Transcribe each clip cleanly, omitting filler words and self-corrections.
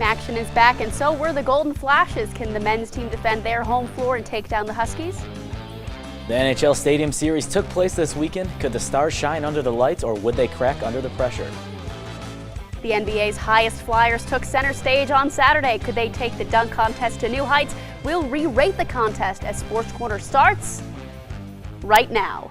Action is back, and so were the Golden Flashes. Can the men's team defend their home floor and take down the Huskies? The NHL Stadium Series took place this weekend. Could the Stars shine under the lights, or would they crack under the pressure? The NBA's highest flyers took center stage on Saturday. Could they take the dunk contest to new heights? We'll re-rate the contest as SportsCorner starts right now.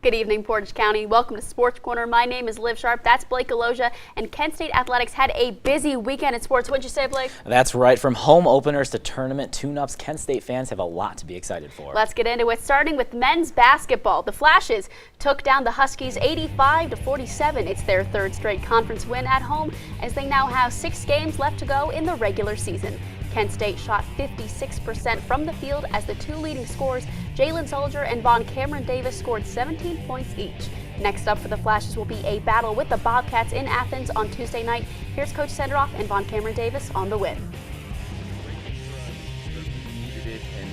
Good evening, Portage County. Welcome to Sports Corner. My name is Liv Sharp. That's Blake Aloja. And Kent State Athletics had a busy weekend in sports. What'd you say, Blake? That's right. From home openers to tournament tune-ups, Kent State fans have a lot to be excited for. Let's get into it, starting with men's basketball. The Flashes took down the Huskies 85-47. It's their third straight conference win at home, as they now have 6 games left to go in the regular season. Kent State shot 56% from the field as the 2 leading scorers, Jalen Soldier and Von Cameron Davis, scored 17 points each. Next up for the Flashes will be a battle with the Bobcats in Athens on Tuesday night. Here's Coach Senderoff and Von Cameron Davis on the win.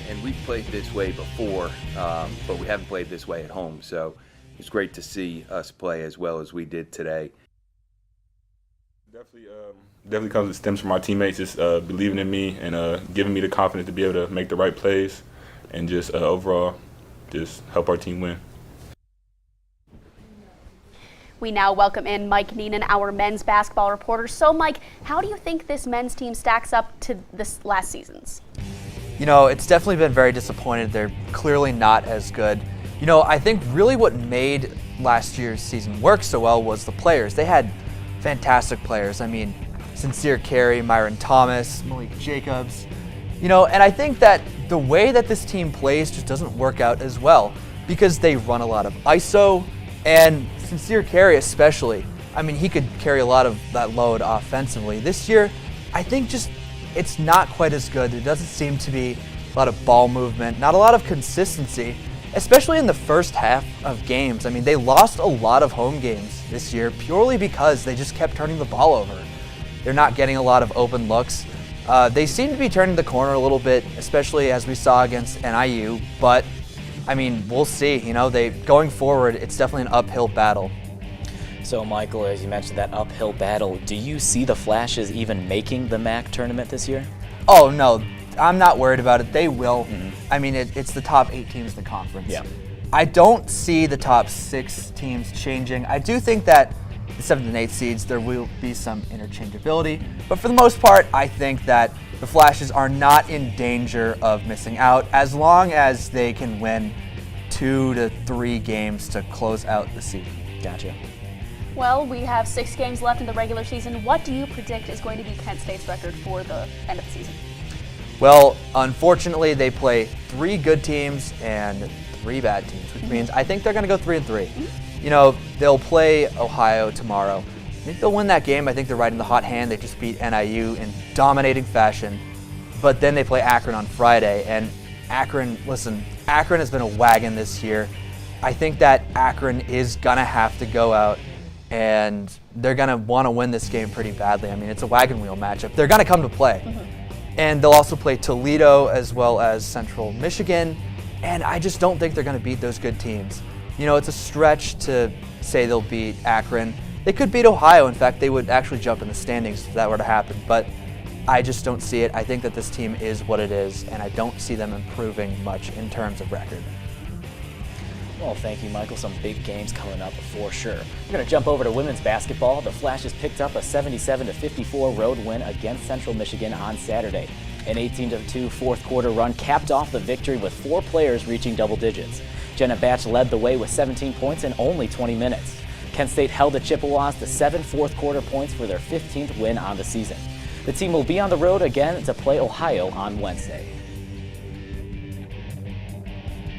And we've played this way before, but we haven't played this way at home. So it's great to see us play as well as we did today. Definitely stems from our teammates just believing in me and giving me the confidence to be able to make the right plays and just overall just help our team win. We now welcome in Mike Neenan, our men's basketball reporter. So, Mike, how do you think this men's team stacks up to this last season's? You know, it's definitely been very disappointed. They're clearly not as good. You know, I think really what made last year's season work so well was the players. They had fantastic players. I mean, Sincere Carey, Myron Thomas, Malik Jacobs. You know, and I think that the way that this team plays just doesn't work out as well because they run a lot of ISO, and Sincere Carey especially. I mean, he could carry a lot of that load offensively. This year, I think just it's not quite as good. There doesn't seem to be a lot of ball movement, not a lot of consistency, especially in the first half of games. I mean, they lost a lot of home games this year purely because they just kept turning the ball over. They're not getting a lot of open looks. They seem to be turning the corner a little bit, especially as we saw against NIU, but I mean, we'll see. You know, going forward, it's definitely an uphill battle. So, Michael, as you mentioned, that uphill battle, do you see the Flashes even making the MAC tournament this year? Oh, no. I'm not worried about it. They will. I mean, it's the top 8 teams in the conference. Yeah. I don't see the top 6 teams changing. I do think that the 7th and 8th seeds, there will be some interchangeability. But for the most part, I think that the Flashes are not in danger of missing out as long as they can win 2 to 3 games to close out the season. Gotcha. Well, we have 6 games left in the regular season. What do you predict is going to be Kent State's record for the end of the season? Well, unfortunately, they play 3 good teams and 3 bad teams, which means I think they're going to go 3-3. You know, they'll play Ohio tomorrow. I think they'll win that game. I think they're right in the hot hand. They just beat NIU in dominating fashion. But then they play Akron on Friday. And Akron, listen, Akron has been a wagon this year. I think that Akron is going to have to go out and they're going to want to win this game pretty badly. I mean, it's a wagon wheel matchup. They're going to come to play. And they'll also play Toledo as well as Central Michigan. And I just don't think they're going to beat those good teams. You know, it's a stretch to say they'll beat Akron. They could beat Ohio. In fact, they would actually jump in the standings if that were to happen. But I just don't see it. I think that this team is what it is, and I don't see them improving much in terms of record. Well, thank you, Michael. Some big games coming up for sure. We're going to jump over to women's basketball. The Flashes picked up a 77-54 road win against Central Michigan on Saturday. An 18-2 fourth quarter run capped off the victory with 4 players reaching double digits. Jenna Batch led the way with 17 points in only 20 minutes. Kent State held the Chippewas to 7 fourth quarter points for their 15th win on the season. The team will be on the road again to play Ohio on Wednesday.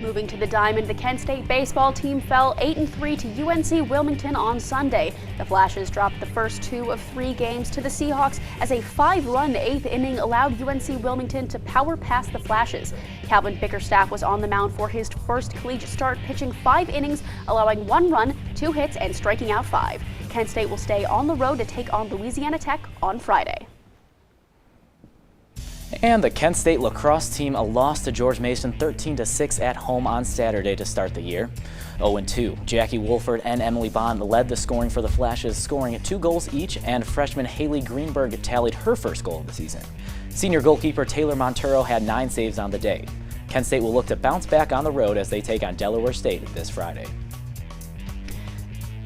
Moving to the Diamond, the Kent State baseball team fell 8-3 to UNC Wilmington on Sunday. The Flashes dropped the first 2 of 3 games to the Seahawks as a 5-run 8th inning allowed UNC Wilmington to power past the Flashes. Calvin Bickerstaff was on the mound for his first collegiate start, pitching 5 innings, allowing 1 run, 2 hits, and striking out 5. Kent State will stay on the road to take on Louisiana Tech on Friday. And the Kent State lacrosse team lost to George Mason 13-6 at home on Saturday to start the year. 0-2. Jackie Wolford and Emily Bond led the scoring for the Flashes, scoring 2 goals each, and freshman Haley Greenberg tallied her first goal of the season. Senior goalkeeper Taylor Montero had 9 saves on the day. Kent State will look to bounce back on the road as they take on Delaware State this Friday.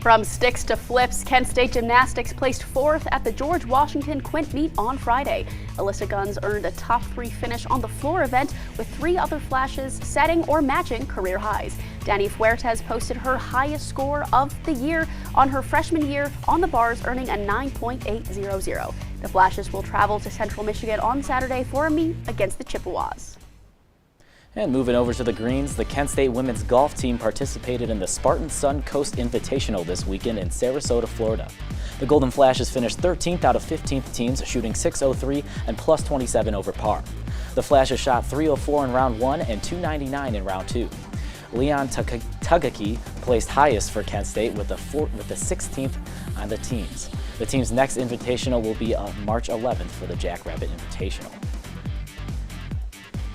From sticks to flips, Kent State Gymnastics placed 4th at the George Washington Quint meet on Friday. Alyssa Guns earned a top 3 finish on the floor event with 3 other Flashes setting or matching career highs. Dani Fuertes posted her highest score of the year on her freshman year on the bars, earning a 9.800. The Flashes will travel to Central Michigan on Saturday for a meet against the Chippewas. And moving over to the greens, the Kent State women's golf team participated in the Spartan Sun Coast Invitational this weekend in Sarasota, Florida. The Golden Flashes finished 13th out of 15th teams, shooting .603 and plus 27 over par. The Flashes shot .304 in round 1 and .299 in round 2. Leon Tugaki placed highest for Kent State with the 16th on the teams. The team's next invitational will be on March 11th for the Jackrabbit Invitational.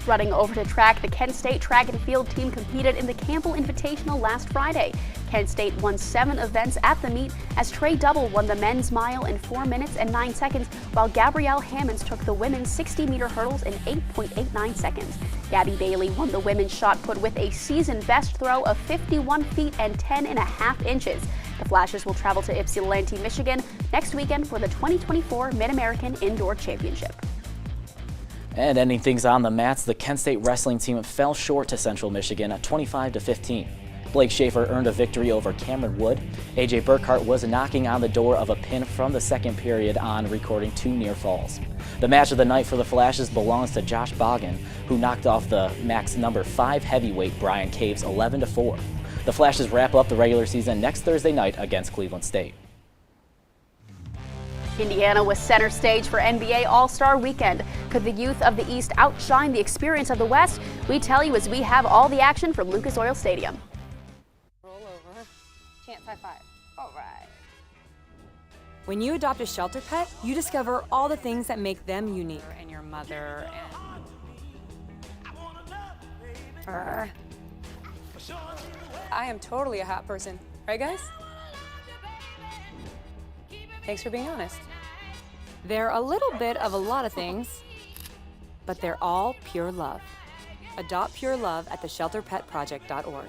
Running over to track, the Kent State track and field team competed in the Campbell Invitational last Friday. Kent State won 7 events at the meet as Trey Double won the men's mile in 4 minutes and 9 seconds, while Gabrielle Hammonds took the women's 60-meter hurdles in 8.89 seconds. Gabby Bailey won the women's shot put with a season-best throw of 51 feet and 10.5 inches. The Flashes will travel to Ypsilanti, Michigan next weekend for the 2024 Mid-American Indoor Championship. And ending things on the mats, the Kent State wrestling team fell short to Central Michigan at 25-15. Blake Schaefer earned a victory over Cameron Wood. AJ Burkhart was knocking on the door of a pin from the second period on, recording 2 near falls. The match of the night for the Flashes belongs to Josh Boggin, who knocked off the MAC's number 5 heavyweight Brian Caves 11-4. The Flashes wrap up the regular season next Thursday night against Cleveland State. Indiana was center stage for NBA All-Star Weekend. Could the youth of the East outshine the experience of the West? We tell you as we have all the action from Lucas Oil Stadium. Roll over. Chance high five. All right. When you adopt a shelter pet, you discover all the things that make them unique. And your mother and... I am totally a hot person. Right, guys? Thanks for being honest. They're a little bit of a lot of things, but they're all pure love. Adopt pure love at theshelterpetproject.org.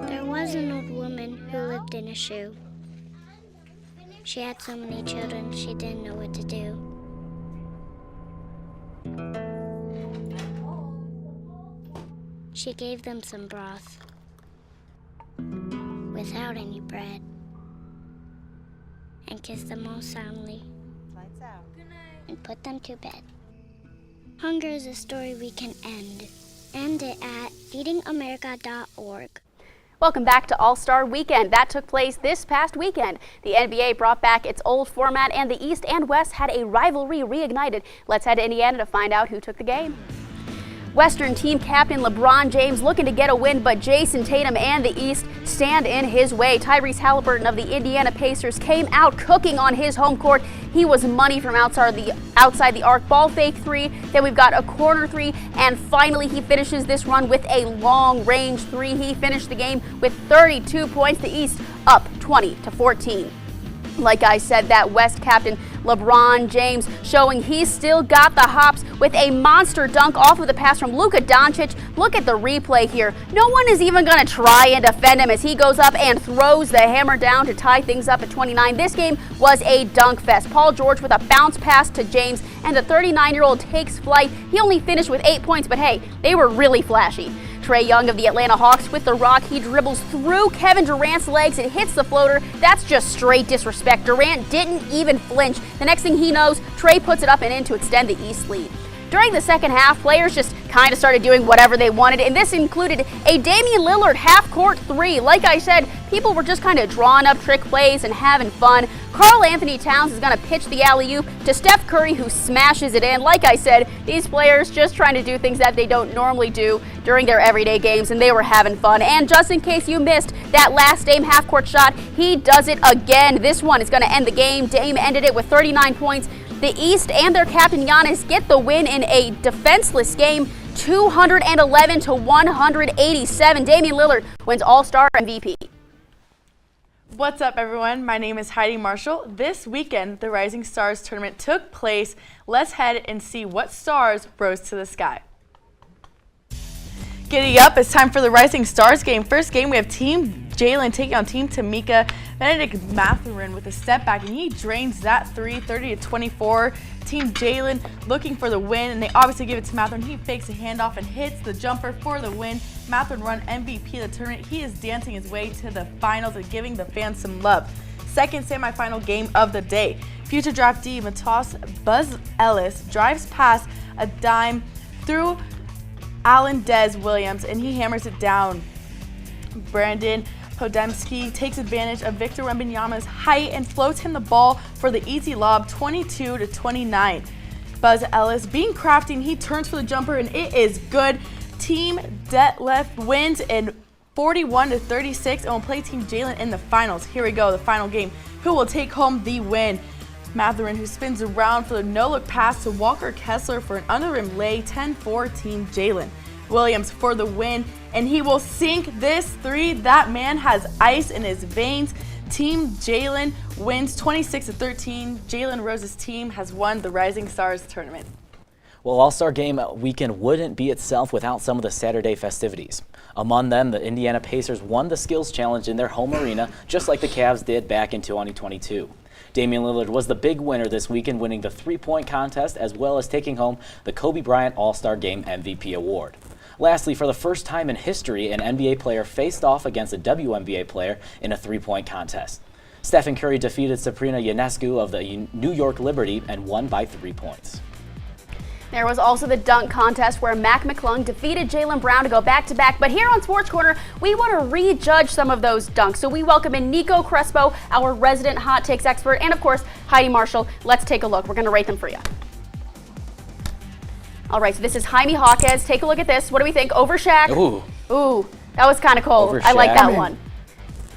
There was an old woman who lived in a shoe. She had so many children, she didn't know what to do. She gave them some broth without any bread and kissed them all soundly and put them to bed. Hunger is a story we can end. End it at feedingamerica.org. Welcome back to All-Star Weekend. That took place this past weekend. The NBA brought back its old format and the East and West had a rivalry reignited. Let's head to Indiana to find out who took the game. Western team captain LeBron James looking to get a win, but Jason Tatum and the East stand in his way. Tyrese Halliburton of the Indiana Pacers came out cooking on his home court. He was money from outside the arc, ball fake 3, then we've got a corner 3, and finally he finishes this run with a long-range 3. He finished the game with 32 points. The East up 20-14. Like I said, that West captain LeBron James showing he's still got the hops with a monster dunk off of the pass from Luka Doncic. Look at the replay here. No one is even going to try and defend him as he goes up and throws the hammer down to tie things up at 29. This game was a dunk fest. Paul George with a bounce pass to James, and the 39-year-old takes flight. He only finished with 8 points, but hey, they were really flashy. Trae Young of the Atlanta Hawks with the rock. He dribbles through Kevin Durant's legs and hits the floater. That's just straight disrespect. Durant didn't even flinch. The next thing he knows, Trae puts it up and in to extend the East lead. During the second half, players just kind of started doing whatever they wanted, and this included a Damian Lillard half-court three. Like I said, people were just kind of drawing up trick plays and having fun. Karl Anthony Towns is going to pitch the alley-oop to Steph Curry, who smashes it in. Like I said, these players just trying to do things that they don't normally do during their everyday games, and they were having fun. And just in case you missed that last Dame half-court shot, he does it again. This one is going to end the game. Dame ended it with 39 points. The East and their captain Giannis get the win in a defenseless game, 211 to 187. Damian Lillard wins All-Star MVP. What's up, everyone? My name is Heidi Marshall. This weekend, the Rising Stars tournament took place. Let's head and see what stars rose to the sky. Giddy up, it's time for the Rising Stars game. First game, we have Team Jalen taking on Team Tamika. Benedict Mathurin with a step back, and he drains that three, 30-24. Team Jalen looking for the win, and they obviously give it to Mathurin. He fakes a handoff and hits the jumper for the win. Mathurin run MVP of the tournament. He is dancing his way to the finals and giving the fans some love. Second semifinal game of the day. Future draftee Matas Buzz Ellis drives past a dime through Alan Dez Williams, and he hammers it down. Brandon Podemski takes advantage of Victor Wembanyama's height and floats him the ball for the easy lob, 22-29. Buzz Ellis being crafty, and he turns for the jumper, and it is good. Team Detlef wins in 41-36 and will play Team Jalen in the finals. Here we go, the final game. Who will take home the win? Mathurin, who spins around for the no-look pass to Walker Kessler for an under-rim lay, 10-4 Team Jalen. Williams for the win, and he will sink this three. That man has ice in his veins. Team Jalen wins 26-13. Jalen Rose's team has won the Rising Stars tournament. Well, All-Star Game weekend wouldn't be itself without some of the Saturday festivities. Among them, the Indiana Pacers won the Skills Challenge in their home arena, just like the Cavs did back in 2022. Damian Lillard was the big winner this weekend, winning the three-point contest as well as taking home the Kobe Bryant All-Star Game MVP award. Lastly, for the first time in history, an NBA player faced off against a WNBA player in a three-point contest. Stephen Curry defeated Sabrina Ionescu of the New York Liberty and won by 3 points. There was also the dunk contest where Mac McClung defeated Jaylen Brown to go back-to-back. But here on Sports Corner, we want to rejudge some of those dunks. So we welcome in Nico Crespo, our resident hot takes expert, and of course, Heidi Marshall. Let's take a look. We're going to rate them for you. All right, so this is Jaime Jaquez. Take a look at this. What do we think? Over Shaq? Ooh, that was kind of cold. Over I like Shaq. that one.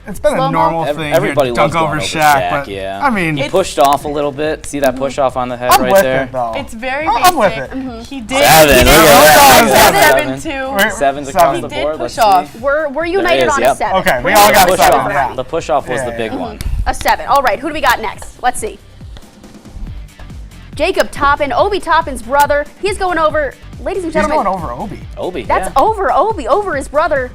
It's been Slow-mo? a normal thing. Everybody here, loves dunk going over Shaq, but yeah. I mean, He pushed off a little bit. See that push off on the head I'm right with there? it though. It's very basic. I'm with it. He did. Seven. He did Look at that. 7-2. Sevens across He the did board. push Let's off. see. We're united is, on yep. a 7. Okay, we We're all united got on a 7, 7. yeah. The push off was Yeah, the big yeah. one. A 7. All right, who do we got next? Let's see. Jacob Toppin, Obi Toppin's brother. He's going over, ladies and He's gentlemen. going over Obi. Obi, That's yeah. over Obi, over his brother.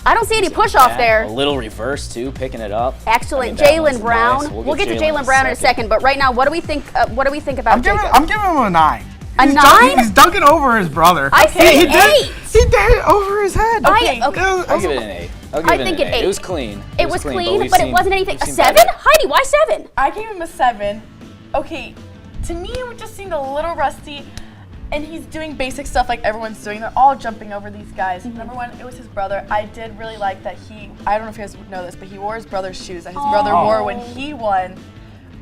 I don't see any push off Yeah, there. A little reverse too, picking it up. Excellent, I mean, that Jaylen one's Brown. nice. We'll get to Jaylen Brown in a second, but right now, what do we think? What do we think about I'm giving Jacob? him a 9. A He's 9? He's dunking over his brother. I think he 8. He did it over his head. Okay. I'll give it an 8. I think an 8. It was clean. It was clean, we've but it seen- wasn't anything. we've A seen 7? better. Heidi, why 7? I gave him a 7. Okay, to me it just seemed a little rusty, and he's doing basic stuff like everyone's doing. They're all jumping over these guys. Number one, it was his brother. I did really like that I don't know if you guys know this, but he wore his brother's shoes that his brother wore when he won.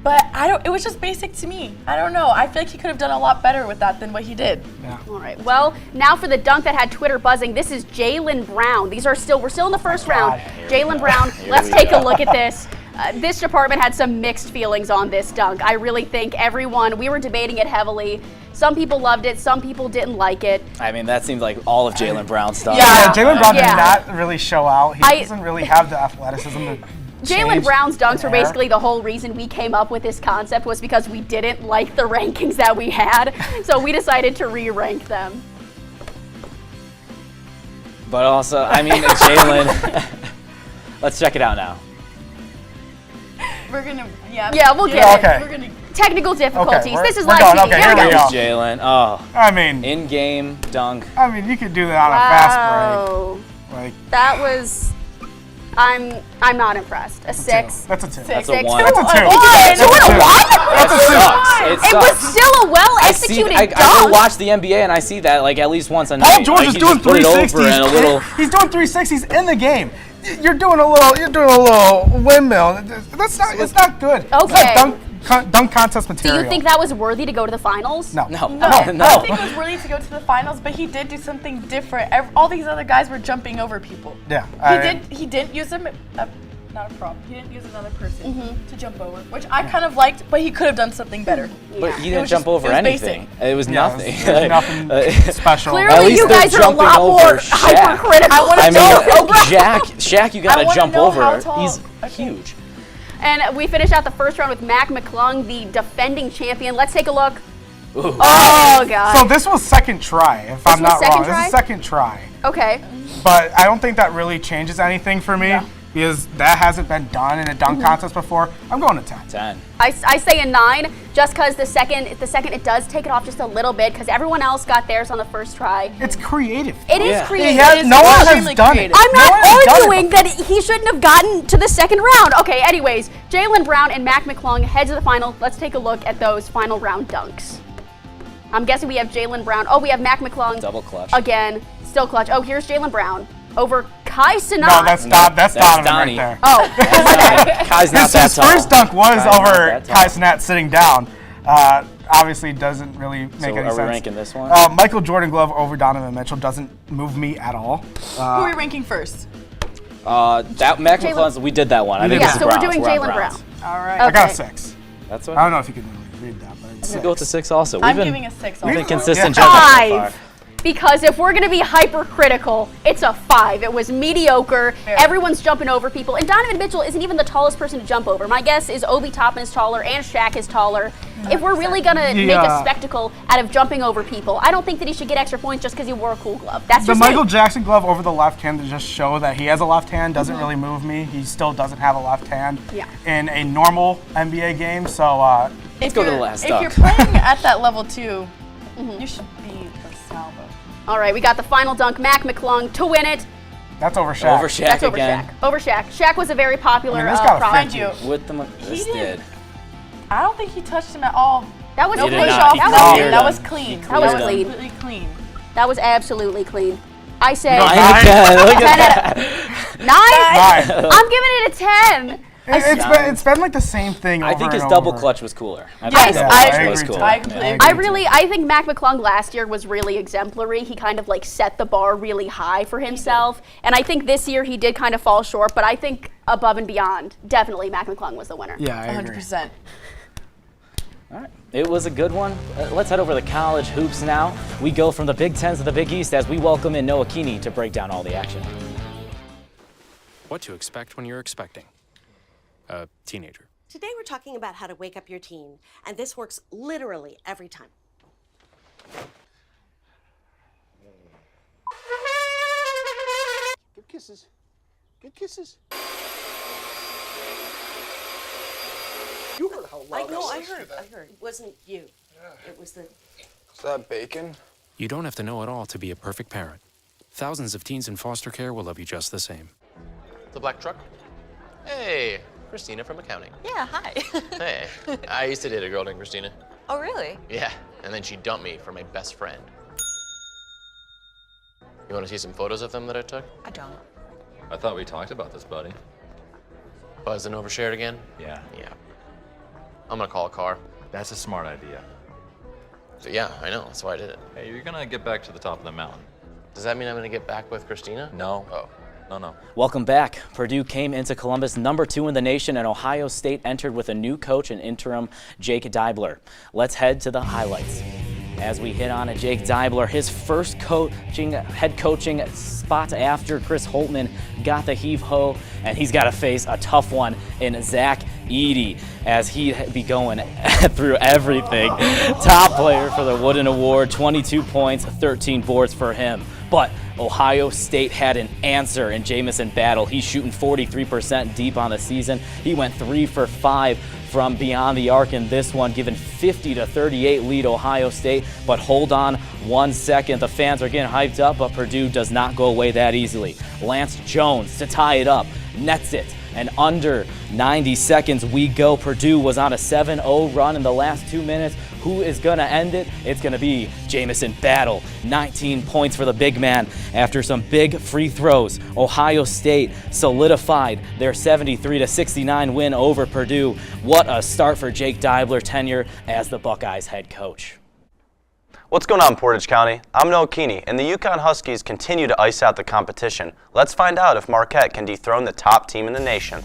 But it was just basic to me. I don't know. I feel like he could have done a lot better with that than what he did. All right. Well, now for the dunk that had Twitter buzzing. This is Jaylen Brown. We're still in the first round. Jaylen Brown. Let's take a look at this. This department had some mixed feelings on this dunk. I really think we were debating it heavily. Some people loved it. Some people didn't like it. I mean, that seems like all of Jaylen Brown's stuff. Yeah, Jaylen Brown Yeah. did not really show out. He doesn't really have the athleticism to Jaylen change Brown's dunks were there. basically the whole reason we came up with this concept was because we didn't like the rankings that we had. So we decided to re-rank them. But also, I mean, Jaylen. Let's check it out now. We're gonna, Yeah, we'll get Yeah, it. okay. We're gonna. Technical difficulties. we're- This is we're live going. TV. Okay, Here we here we go. go. Jaylen. Oh, I mean, in-game dunk. you could do that on a fast Wow. break. Like, That was I'm not impressed. A 6. That's a 2. That's a 1. That's a 2. Two and a 1? That's a 2. It It was still a well-executed I dunk. go watch the NBA and I see that like at least once a night. Paul George like, is he doing just put it over and a 360s. little. He's doing 360s in the game. You're doing a little windmill. That's not. It's not good. Okay. It's not dunk contest Do material. you think that was worthy to go to the finals? No. No. I think it was worthy to go to the finals, but he did do something different. All these other guys were jumping over people. Yeah. He didn't use him. Not a prop. He didn't use another person to jump over, which I kind of liked, but he could have done something better. But he It didn't was jump just- over it was anything. It was nothing. It was nothing special. At Clearly, least you they're guys are a jumping lot over more Shaq. hypercritical. I mean, Shaq, you gotta I wanna jump know over. how tall- He's okay. huge. And we finished out the first round with Mac McClung, the defending champion. Let's take a look. Ooh. Oh, God. So this was second try, if I'm was not second wrong. try? This is second try. Okay. But I don't think that really changes anything for me because that hasn't been done in a dunk contest before. I'm going to 10. 10. I say a 9, just because the second it does take it off just a little bit, because everyone else got theirs on the first try. It's creative. It is Yeah. creative. No one has extremely done creative. it. I'm No one not has done it arguing that he shouldn't have gotten to the second round. Okay, anyways, Jaylen Brown and Mac McClung head to the final. Let's take a look at those final round dunks. I'm guessing we have Jaylen Brown. Oh, we have Mac McClung. Double clutch. Again, still clutch. Oh, here's Jaylen Brown over Kai Cenat. No, that's Donovan Donnie. right there. Oh, Kai's not His that tall. first dunk was Kai's not over that tall. Kai Cenat sitting down. Obviously, doesn't really make So any are we sense. ranking this one? Michael Jordan glove over Donovan Mitchell doesn't move me at all. Who are we ranking first? That Mac McClung's, we did that one. I think yeah, this is so we're Browns. doing on Jaylen Brown. Browns. All right. I got a Okay. 6. That's I what. don't know if you can really read that, but it's We'll go with the 6 also. I'm We've giving a 6 We've been also. consistent Yeah. judges so 5. far. Because if we're going to be hypercritical, it's a 5. It was mediocre. Fair. Everyone's jumping over people. And Donovan Mitchell isn't even the tallest person to jump over. My guess is Obi Toppin is taller and Shaq is taller. If we're really going to make a spectacle out of jumping over people, I don't think that he should get extra points just because he wore a cool glove. That's the just Michael me. Jackson glove over the left hand to just show that he has a left hand doesn't really move me. He still doesn't have a left hand Yeah. in a normal NBA game. So Let's go to the last If dunk. you're playing at that level too, you should be the salvo. All right, we got the final dunk. Mac McClung to win it. that's over Shaq. Over Shaq That's over again. Shaq. Over Shaq. Shaq was a very popular this got a prop. Mind you, With the this didn't- did. I don't think he touched him at all. That was No He did clean. not. push off. He That No, was cleared that him. was clean. That was cleared him. clean. Completely clean. That was absolutely clean. I say No, 9. Nine again. Look at 10 that. 9? 9. I'm giving it a 10. It's been like the same thing. I over think his and double over. clutch was cooler. I Yes, think double I clutch agree was too. cooler. I completely agree. I think Mac McClung last year was really exemplary. He kind of like set the bar really high for himself. And I think this year he did kind of fall short, but I think above and beyond, definitely Mac McClung was the winner. Yeah, I agree. 100%. All right. It was a good one. Let's head over to the college hoops now. We go from the Big Ten to the Big East as we welcome in Noah Keeney to break down all the action. What to expect when you're expecting a teenager. Today we're talking about how to wake up your teen, and this works literally every time. Good kisses. Good kisses. You heard how loud I heard. It wasn't you. It was the... Is that bacon? You don't have to know it all to be a perfect parent. Thousands of teens in foster care will love you just the same. The black truck? Hey, Christina from accounting. Yeah, hi. Hey, I used to date a girl named Christina. Oh, really? Yeah, and then she dumped me for my best friend. You want to see some photos of them that I took? I don't. I thought we talked about this, buddy. Buzzed and overshared again? Yeah. Yeah. I'm gonna call a car. That's a smart idea. So yeah, I know, that's why I did it. Hey, you're gonna get back to the top of the mountain. Does that mean I'm gonna get back with Christina? No. Oh. No. Welcome back. Purdue came into Columbus #2 in the nation, and Ohio State entered with a new coach and interim Jake Deibler. Let's head to the highlights. As we hit on Jake Deibler, his first head coaching spot after Chris Holtman got the heave-ho, and he's got to face a tough one in Zach Edey as he'd be going through everything. Top player for the Wooden Award, 22 points, 13 boards for him. But Ohio State had an answer in Jamison Battle. He's shooting 43% deep on the season. He went 3 for 5 from beyond the arc in this one, giving 50-38 lead Ohio State. But hold on 1 second. The fans are getting hyped up, but Purdue does not go away that easily. Lance Jones to tie it up, nets it. And under 90 seconds we go. Purdue was on a 7-0 run in the last 2 minutes. Who is going to end it? It's going to be Jamison Battle. 19 points for the big man after some big free throws. Ohio State solidified their 73-69 win over Purdue. What a start for Jake Deibler tenure as the Buckeyes head coach. What's going on, Portage County? I'm Noah Keeney, and the UConn Huskies continue to ice out the competition. Let's find out if Marquette can dethrone the top team in the nation.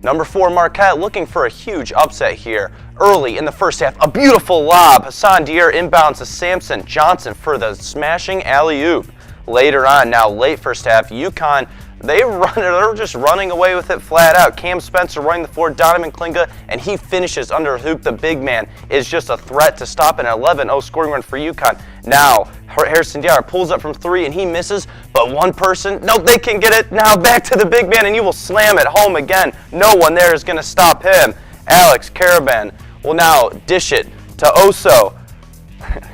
Number 4, Marquette looking for a huge upset here. Early in the first half, a beautiful lob. Hassan Dier inbounds to Samson Johnson for the smashing alley-oop. Later on, now late first half, UConn, they're just running away with it flat out. Cam Spencer running the floor, Donovan Klinga, and he finishes under a hoop. The big man is just a threat to stop an 11-0 scoring run for UConn. Now, Harrison Diarra pulls up from 3 and he misses, but one person, nope, they can get it. Now back to the big man and you will slam it home again. No one there is going to stop him. Alex Caravan will now dish it to Oso,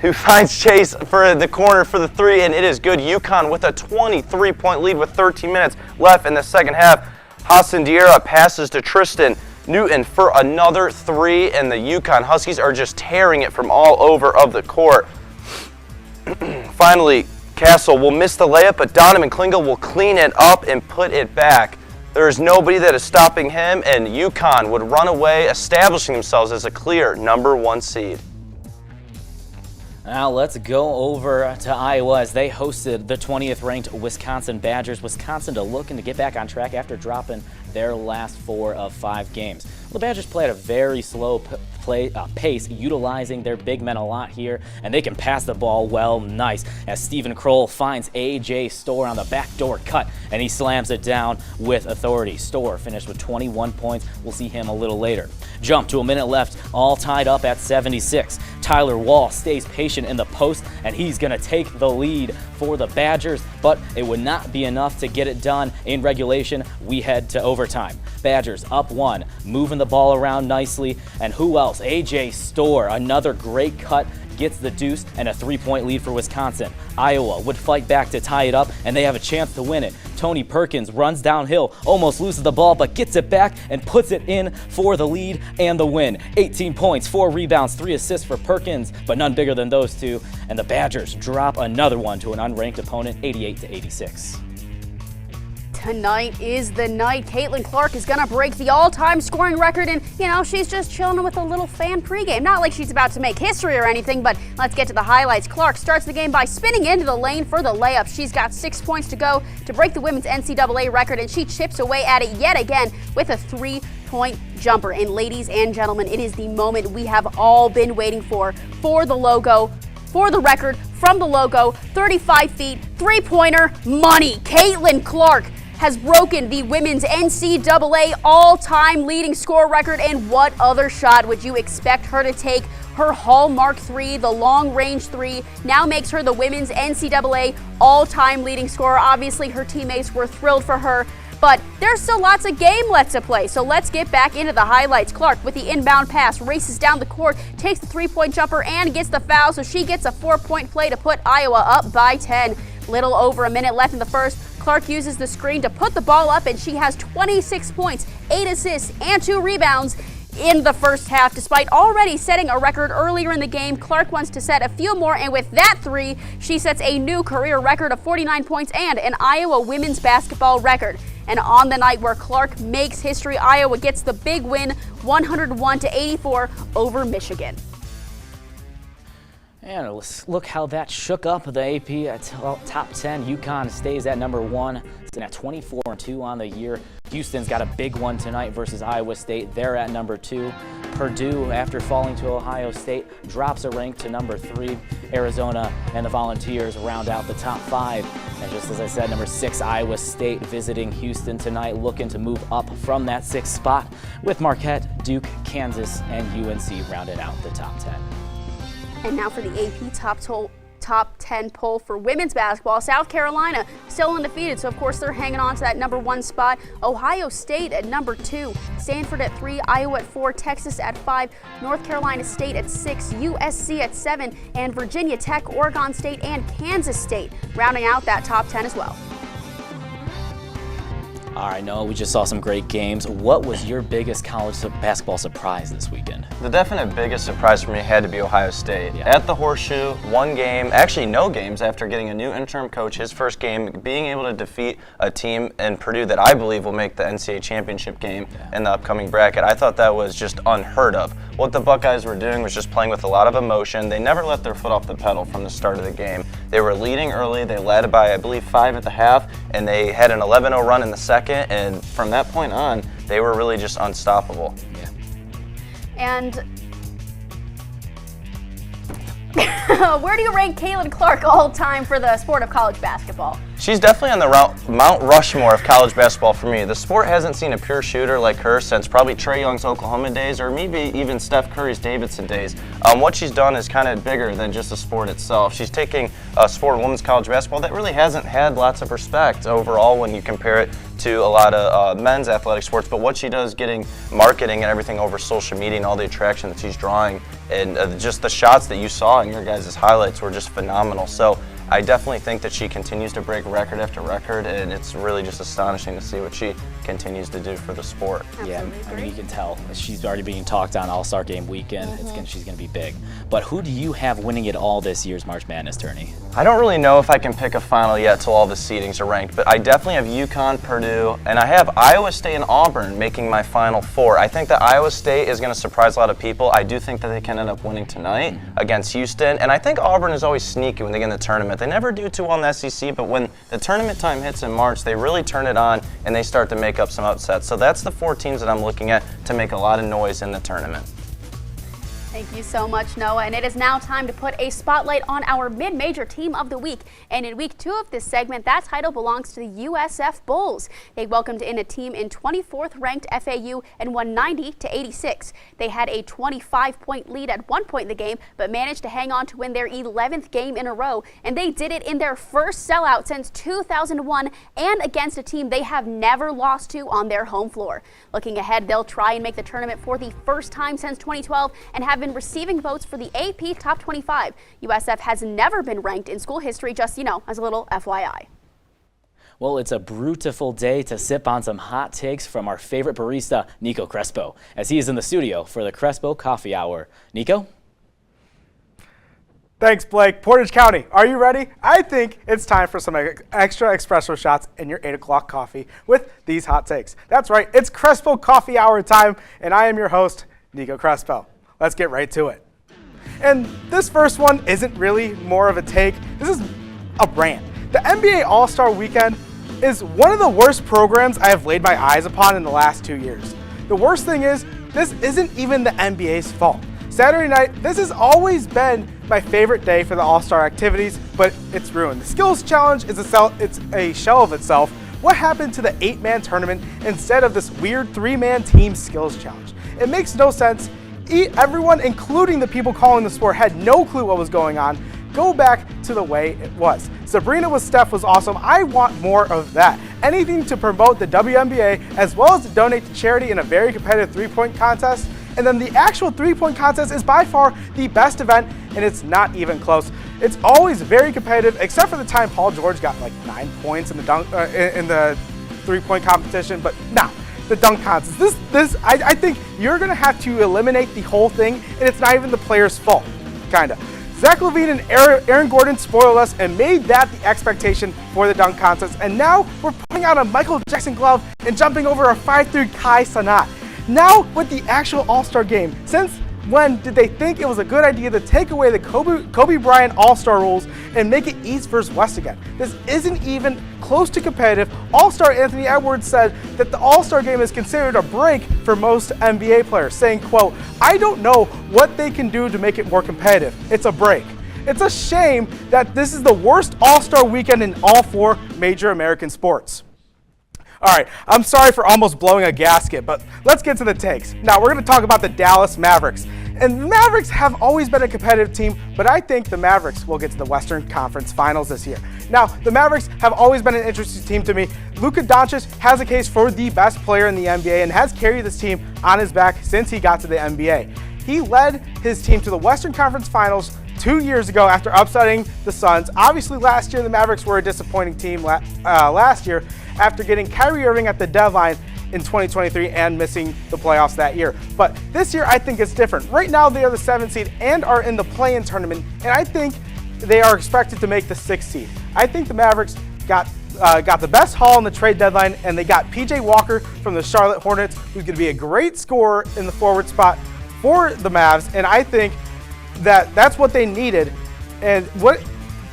who finds Chase for the corner for the 3, and it is good. UConn with a 23-point lead with 13 minutes left in the second half. Hassan Diarra passes to Tristan Newton for another 3, and the UConn Huskies are just tearing it from all over of the court. Finally, Castle will miss the layup, but Donovan Klinga will clean it up and put it back. There is nobody that is stopping him, and UConn would run away, establishing themselves as a clear number 1 seed. Now let's go over to Iowa as they hosted the 20th ranked Wisconsin Badgers. Wisconsin looking to get back on track after dropping their last 4 of 5 games. The Badgers play at a very slow pace, utilizing their big men a lot here, and they can pass the ball well. Nice as Stephen Kroll finds A.J. Storr on the backdoor cut, and he slams it down with authority. Storr finished with 21 points. We'll see him a little later. Jump to a minute left, all tied up at 76. Tyler Wall stays patient in the post, and he's going to take the lead for the Badgers, but it would not be enough to get it done in regulation. We head to overtime. Badgers up 1, moving the ball around nicely, and who else? A.J. Storr, another great cut, gets the deuce and a 3-point lead for Wisconsin. Iowa would fight back to tie it up, and they have a chance to win it. Tony Perkins runs downhill, almost loses the ball, but gets it back and puts it in for the lead and the win. 18 points, 4 rebounds, 3 assists for Perkins, but none bigger than those two. And the Badgers drop another one to an unranked opponent, 88-86. Tonight is the night. Caitlin Clark is going to break the all-time scoring record, and, she's just chilling with a little fan pregame. Not like she's about to make history or anything, but let's get to the highlights. Clark starts the game by spinning into the lane for the layup. She's got 6 points to go to break the women's NCAA record, and she chips away at it yet again with a 3-point jumper. And ladies and gentlemen, it is the moment we have all been waiting for the logo, for the record, from the logo, 35 feet, 3-pointer, money. Caitlin Clark has broken the women's NCAA all-time leading score record, and what other shot would you expect her to take? Her hallmark 3, the long-range 3, now makes her the women's NCAA all-time leading scorer. Obviously, her teammates were thrilled for her, but there's still lots of game left to play, so let's get back into the highlights. Clark with the inbound pass, races down the court, takes the 3-point jumper, and gets the foul, so she gets a 4-point play to put Iowa up by 10. Little over a minute left in the first. Clark uses the screen to put the ball up, and she has 26 points, 8 assists, and 2 rebounds in the first half. Despite already setting a record earlier in the game, Clark wants to set a few more, and with that 3, she sets a new career record of 49 points and an Iowa women's basketball record. And on the night where Clark makes history, Iowa gets the big win, 101-84 over Michigan. And let's look how that shook up the AP at top 10. UConn stays at number 1, sitting at 24-2 on the year. Houston's got a big one tonight versus Iowa State. They're at number 2. Purdue, after falling to Ohio State, drops a rank to number 3. Arizona and the Volunteers round out the top 5. And just as I said, number 6, Iowa State visiting Houston tonight, looking to move up from that 6th spot, with Marquette, Duke, Kansas, and UNC rounded out the top 10. And now for the AP top top 10 poll for women's basketball. South Carolina still undefeated, so of course they're hanging on to that number 1 spot. Ohio State at number 2, Stanford at 3, Iowa at 4, Texas at 5, North Carolina State at 6, USC at 7, and Virginia Tech, Oregon State, and Kansas State rounding out that top 10 as well. All right, Noah, we just saw some great games. What was your biggest college basketball surprise this weekend? The definite biggest surprise for me had to be Ohio State. At the Horseshoe, one game, actually no games, after getting a new interim coach, his first game, being able to defeat a team in Purdue that I believe will make the NCAA championship game in the upcoming bracket. I thought that was just unheard of. What the Buckeyes were doing was just playing with a lot of emotion. They never let their foot off the pedal from the start of the game. They were leading early. They led by, I believe, 5 at the half, and they had an 11-0 run in the second, and from that point on, they were really just unstoppable. Yeah. And where do you rank Caitlin Clark all time for the sport of college basketball? She's definitely on the Mount Rushmore of college basketball for me. The sport hasn't seen a pure shooter like her since probably Trae Young's Oklahoma days, or maybe even Steph Curry's Davidson days. What she's done is kind of bigger than just the sport itself. She's taking a sport of women's college basketball that really hasn't had lots of respect overall when you compare it to a lot of men's athletic sports, but what she does getting marketing and everything over social media and all the attraction that she's drawing, and just the shots that you saw in your guys' highlights were just phenomenal. So I definitely think that she continues to break record after record, and it's really just astonishing to see what she continues to do for the sport. Yeah, I mean, you can tell she's already being talked on All-Star Game weekend. She's going to be big. But who do you have winning it all this year's March Madness tourney? I don't really know if I can pick a final yet till all the seedings are ranked, but I definitely have UConn, Purdue, and I have Iowa State and Auburn making my Final Four. I think that Iowa State is going to surprise a lot of people. I do think that they can end up winning tonight against Houston, and I think Auburn is always sneaky when they get in the tournament. They never do too well in the SEC, but when the tournament time hits in March, they really turn it on and they start to make up some upsets. So that's the 4 teams that I'm looking at to make a lot of noise in the tournament. Thank you so much, Noah. And it is now time to put a spotlight on our mid-major team of the week. And in week 2 of this segment, that title belongs to the USF Bulls. They welcomed in a team in 24th ranked FAU and won 90-86. They had a 25-point lead at one point in the game, but managed to hang on to win their 11th game in a row. And they did it in their first sellout since 2001 and against a team they have never lost to on their home floor. Looking ahead, they'll try and make the tournament for the first time since 2012 and have been receiving votes for the AP Top 25. USF has never been ranked in school history, just, as a little FYI. Well, it's a beautiful day to sip on some hot takes from our favorite barista, Nico Crespo, as he is in the studio for the Crespo Coffee Hour. Nico? Thanks, Blake. Portage County, are you ready? I think it's time for some extra espresso shots in your 8 o'clock coffee with these hot takes. That's right, it's Crespo Coffee Hour time, and I am your host, Nico Crespo. Let's get right to it. And this first one isn't really more of a take. This is a brand. The NBA All-Star Weekend is one of the worst programs I have laid my eyes upon in the last 2 years. The worst thing is, this isn't even the NBA's fault. Saturday night, this has always been my favorite day for the All-Star activities, but it's ruined. The Skills Challenge is it's a shell of itself. What happened to the 8-man tournament instead of this weird 3-man team Skills Challenge? It makes no sense. Everyone, including the people calling the sport, had no clue what was going on. Go back to the way it was. Sabrina with Steph was awesome. I want more of that. Anything to promote the WNBA, as well as to donate to charity in a very competitive three-point contest. And then the actual three-point contest is by far the best event, and it's not even close. It's always very competitive, except for the time Paul George got like 9 points in the three-point competition. But now, the dunk contest. I think you're gonna have to eliminate the whole thing, and it's not even the player's fault, kinda. Zach LaVine and Aaron Gordon spoiled us and made that the expectation for the dunk contest. And now we're putting out a Michael Jackson glove and jumping over a 5'3" Kai Cenat. Now with the actual All-Star game, since when did they think it was a good idea to take away the Kobe Bryant All-Star rules and make it East versus West again? This isn't even close to competitive. All-Star Anthony Edwards said that the All-Star game is considered a break for most NBA players, saying, quote, "I don't know what they can do to make it more competitive. It's a break." It's a shame that this is the worst All-Star weekend in all 4 major American sports. All right, I'm sorry for almost blowing a gasket, but let's get to the takes. Now, we're going to talk about the Dallas Mavericks. And the Mavericks have always been a competitive team, but I think the Mavericks will get to the Western Conference Finals this year. Now, the Mavericks have always been an interesting team to me. Luka Doncic has a case for the best player in the NBA and has carried this team on his back since he got to the NBA. He led his team to the Western Conference Finals 2 years ago after upsetting the Suns. Obviously, last year the Mavericks were a disappointing team last year after getting Kyrie Irving at the deadline in 2023 and missing the playoffs that year. But this year I think it's different. Right now they are the 7th seed and are in the play-in tournament, and I think they are expected to make the 6th seed. I think the Mavericks got the best haul in the trade deadline, and they got PJ Walker from the Charlotte Hornets, who's going to be a great scorer in the forward spot for the Mavs, and I think that that's what they needed. And what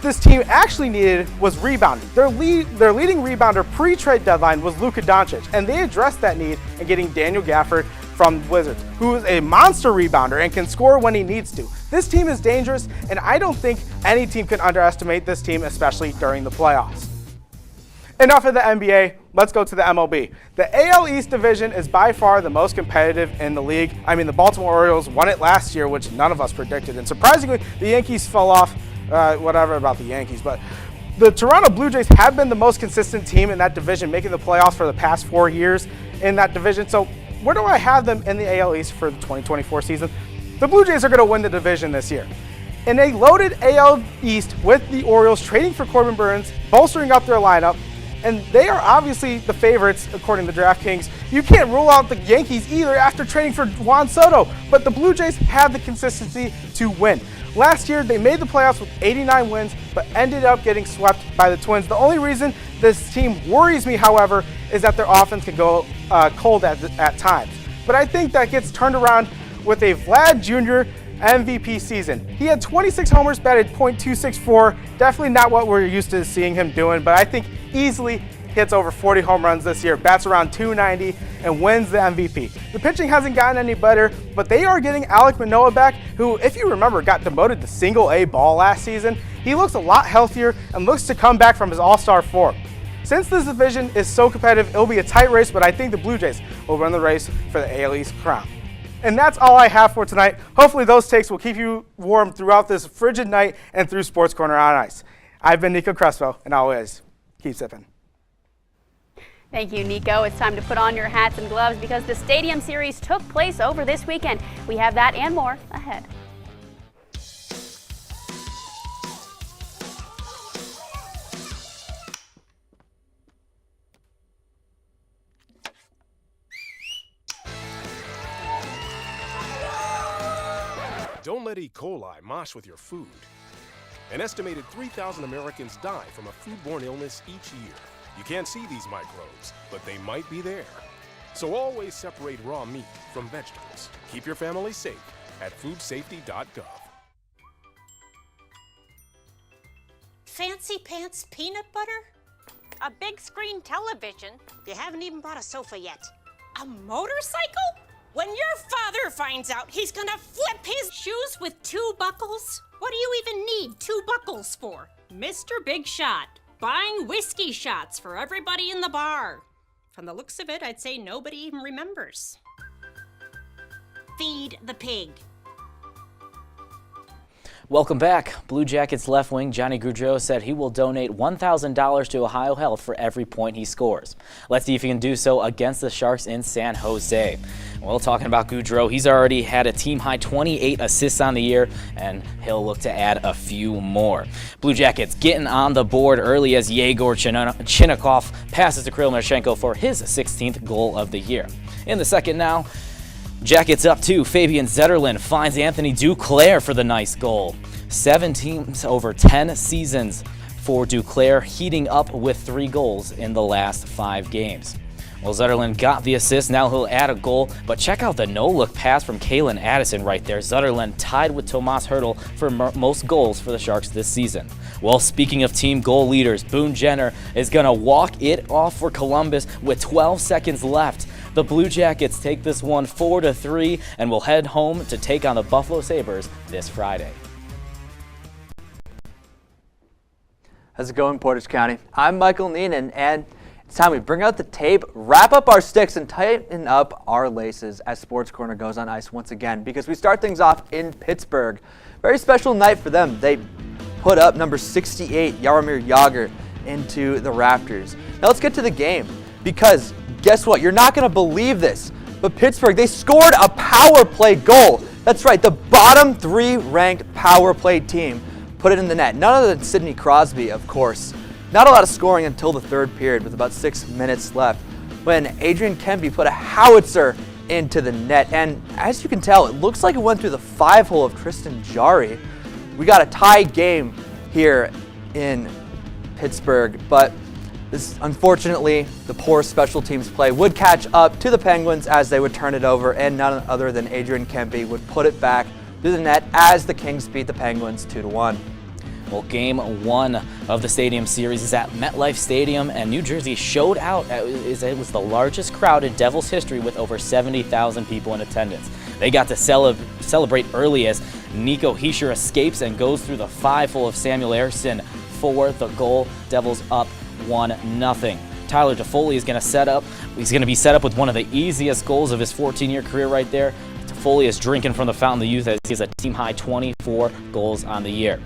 this team actually needed was rebounding. Their leading rebounder pre-trade deadline was Luka Doncic, and they addressed that need in getting Daniel Gafford from Wizards, who is a monster rebounder and can score when he needs to. This team is dangerous, and I don't think any team can underestimate this team, especially during the playoffs. Enough of the NBA, let's go to the MLB. The AL East division is by far the most competitive in the league. I mean, the Baltimore Orioles won it last year, which none of us predicted, and surprisingly, the Yankees fell off. Whatever about the Yankees, but the Toronto Blue Jays have been the most consistent team in that division, making the playoffs for the past 4 years in that division. So where do I have them in the AL East for the 2024 season? The Blue Jays are going to win the division this year. In a loaded AL East with the Orioles trading for Corbin Burns, bolstering up their lineup, and they are obviously the favorites according to DraftKings. You can't rule out the Yankees either after trading for Juan Soto, but the Blue Jays have the consistency to win. Last year, they made the playoffs with 89 wins, but ended up getting swept by the Twins. The only reason this team worries me, however, is that their offense can go cold at times. But I think that gets turned around with a Vlad Jr. MVP season. He had 26 homers, batted .264. Definitely not what we're used to seeing him doing, but I think easily hits over 40 home runs this year, bats around .290, and wins the MVP. The pitching hasn't gotten any better, but they are getting Alek Manoah back, who, if you remember, got demoted to single-A ball last season. He looks a lot healthier and looks to come back from his all-star form. Since this division is so competitive, it'll be a tight race, but I think the Blue Jays will run the race for the AL East crown. And that's all I have for tonight. Hopefully those takes will keep you warm throughout this frigid night and through Sports Corner on Ice. I've been Nico Crespo, and always keep sipping. Thank you, Nico. It's time to put on your hats and gloves because the Stadium Series took place over this weekend. We have that and more ahead. Don't let E. coli mosh with your food. An estimated 3,000 Americans die from a foodborne illness each year. You can't see these microbes, but they might be there. So always separate raw meat from vegetables. Keep your family safe at foodsafety.gov. Fancy pants peanut butter? A big screen television? You haven't even bought a sofa yet. A motorcycle? When your father finds out, he's gonna flip his shoes with 2 buckles? What do you even need 2 buckles for? Mr. Big Shot, buying whiskey shots for everybody in the bar. From the looks of it, I'd say nobody even remembers. Feed the pig. Welcome back. Blue Jackets left wing Johnny Gaudreau said he will donate $1,000 to Ohio Health for every point he scores. Let's see if he can do so against the Sharks in San Jose. Well, talking about Gaudreau, he's already had a team-high 28 assists on the year, and he'll look to add a few more. Blue Jackets getting on the board early as Yegor Chinakhov passes to Kirill Marchenko for his 16th goal of the year. In the second now, Jackets up 2. Fabian Zetterlund finds Anthony Duclair for the nice goal. 7 teams over 10 seasons for Duclair, heating up with 3 goals in the last 5 games. Well, Zetterlund got the assist, now he'll add a goal, but check out the no-look pass from Kalen Addison right there. Zetterlund tied with Tomas Hertl for most goals for the Sharks this season. Well, speaking of team goal leaders, Boone Jenner is going to walk it off for Columbus with 12 seconds left. The Blue Jackets take this one 4-3 and will head home to take on the Buffalo Sabres this Friday. How's it going, Portage County? I'm Michael Neenan, and It's time we bring out the tape, wrap up our sticks, and tighten up our laces as Sports Corner goes on ice once again, because we start things off in Pittsburgh. Very special night for them. They put up number 68, Jaromir Jagr, into the rafters. Now let's get to the game, because guess what? You're not going to believe this, but Pittsburgh, they scored a power play goal. That's right, the bottom 3 ranked power play team put it in the net. None other than Sidney Crosby, of course. Not a lot of scoring until the third period with about 6 minutes left, when Adrian Kempe put a howitzer into the net. And as you can tell, it looks like it went through the 5-hole of Tristan Jarry. We got a tie game here in Pittsburgh, but this, unfortunately, the poor special teams play would catch up to the Penguins as they would turn it over, and none other than Adrian Kempe would put it back through the net as the Kings beat the Penguins 2-1. Well, game 1 of the Stadium Series is at MetLife Stadium, and New Jersey showed out. It was the largest crowd in Devils history with over 70,000 people in attendance. They got to celebrate early as Nico Hischier escapes and goes through the 5-hole of Samuel Ersson for the goal. Devils up 1-0. Tyler Toffoli is going to set up. He's going to be set up with one of the easiest goals of his 14-year career right there. Toffoli is drinking from the fountain of the youth as he has a team-high 24 goals on the year.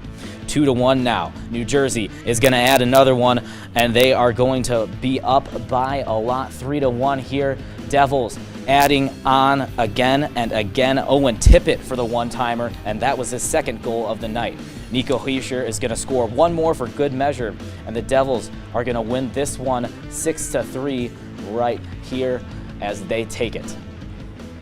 2-1 now. New Jersey is going to add another one, and they are going to be up by a lot. 3-1 here. Devils adding on again and again. Owen Tippett for the one-timer, and that was his second goal of the night. Nico Hischier is going to score one more for good measure, and the Devils are going to win this one 6-3 right here as they take it.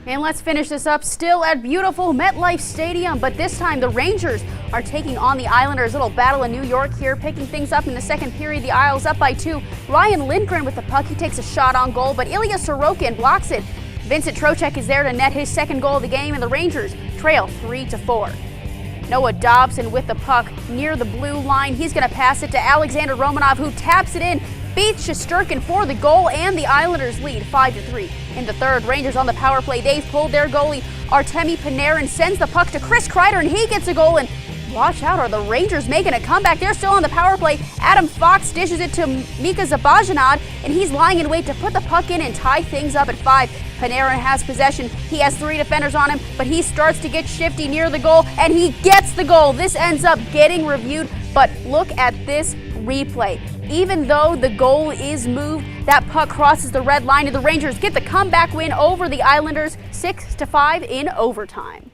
And let's finish this up still at beautiful MetLife Stadium, but this time the Rangers are taking on the Islanders. Little battle in New York here, picking things up in the second period. The Isles up by 2. Ryan Lindgren with the puck. He takes a shot on goal, but Ilya Sorokin blocks it. Vincent Trocheck is there to net his second goal of the game, and the Rangers trail 3-4. Noah Dobson with the puck near the blue line. He's going to pass it to Alexander Romanov, who taps it in, beats Shesterkin for the goal, and the Islanders lead 5-3. In the third, Rangers on the power play. They've pulled their goalie. Artemi Panarin sends the puck to Chris Kreider, and he gets a goal. And watch out, are the Rangers making a comeback? They're still on the power play. Adam Fox dishes it to Mika Zibanejad, and he's lying in wait to put the puck in and tie things up at 5. Panarin has possession. He has 3 defenders on him, but he starts to get shifty near the goal, and he gets the goal. This ends up getting reviewed, but look at this replay. Even though the goal is moved, that puck crosses the red line, and the Rangers get the comeback win over the Islanders 6-5 in overtime.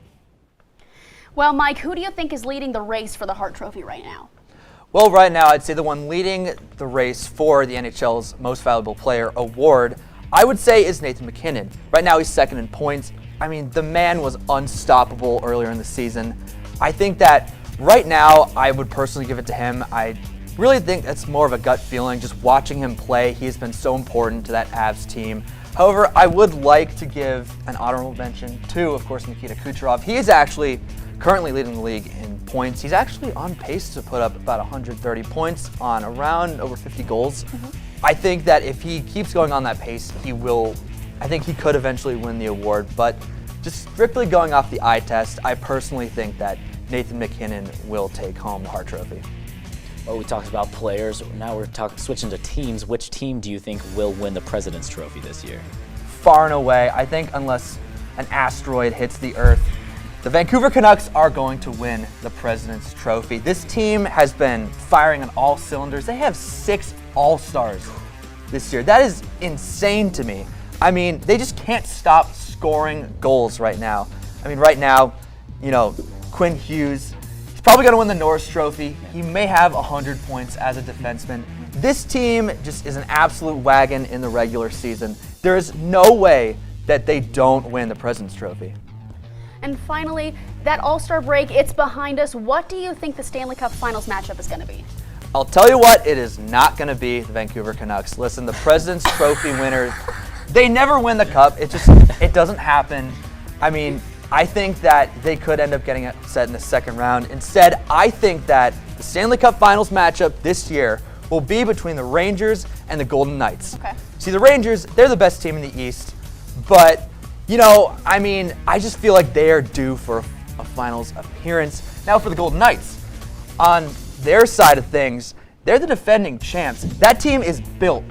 Well, Mike, who do you think is leading the race for the Hart Trophy right now? Well, right now, I'd say the one leading the race for the NHL's Most Valuable Player award, I would say, is Nathan MacKinnon. Right now, he's second in points. I mean, the man was unstoppable earlier in the season. I think that right now, I would personally give it to him. I really think that's more of a gut feeling. Just watching him play, he has been so important to that Avs team. However, I would like to give an honorable mention to, of course, Nikita Kucherov. He is actually currently leading the league in points. He's actually on pace to put up about 130 points on around over 50 goals. I think that if he keeps going on that pace, he will, I think he could eventually win the award. But just strictly going off the eye test, I personally think that Nathan MacKinnon will take home the Hart Trophy. Well, we talked about players. Now we're switching to teams. Which team do you think will win the President's Trophy this year? Far and away, I think unless an asteroid hits the Earth, the Vancouver Canucks are going to win the President's Trophy. This team has been firing on all cylinders. They have 6 All-Stars this year. That is insane to me. I mean, they just can't stop scoring goals right now. I mean, right now, you know, Quinn Hughes, he's probably going to win the Norris Trophy. He may have 100 points as a defenseman. This team just is an absolute wagon in the regular season. There is no way that they don't win the President's Trophy. And finally, that All-Star break, it's behind us. What do you think the Stanley Cup Finals matchup is going to be? I'll tell you what, it is not going to be the Vancouver Canucks. Listen, the President's Trophy winners, they never win the cup. It doesn't happen. I mean, I think that they could end up getting upset in the second round. Instead, I think that the Stanley Cup Finals matchup this year will be between the Rangers and the Golden Knights. Okay. See, the Rangers, they're the best team in the East, but, you know, I mean, I just feel like they are due for a Finals appearance. Now for the Golden Knights, on their side of things, they're the defending champs. That team is built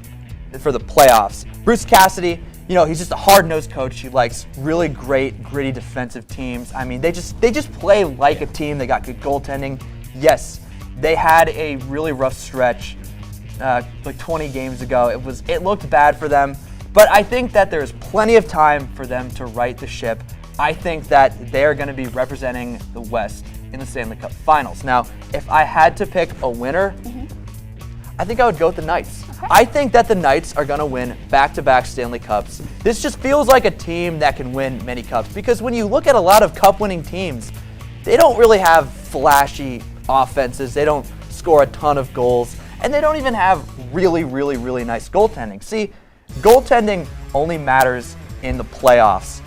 for the playoffs. Bruce Cassidy, you know, he's just a hard-nosed coach. He likes really great, gritty defensive teams. I mean, they just play like a team. They got good goaltending. Yes, they had a really rough stretch like 20 games ago. It looked bad for them, but I think that there's plenty of time for them to right the ship. I think that they're going to be representing the West in the Stanley Cup Finals. Now, if I had to pick a winner, I think I would go with the Knights. Okay. I think that the Knights are going to win back-to-back Stanley Cups. This just feels like a team that can win many cups, because when you look at a lot of cup-winning teams, they don't really have flashy offenses. They don't score a ton of goals, and they don't even have really, really, really nice goaltending. See, goaltending only matters in the playoffs,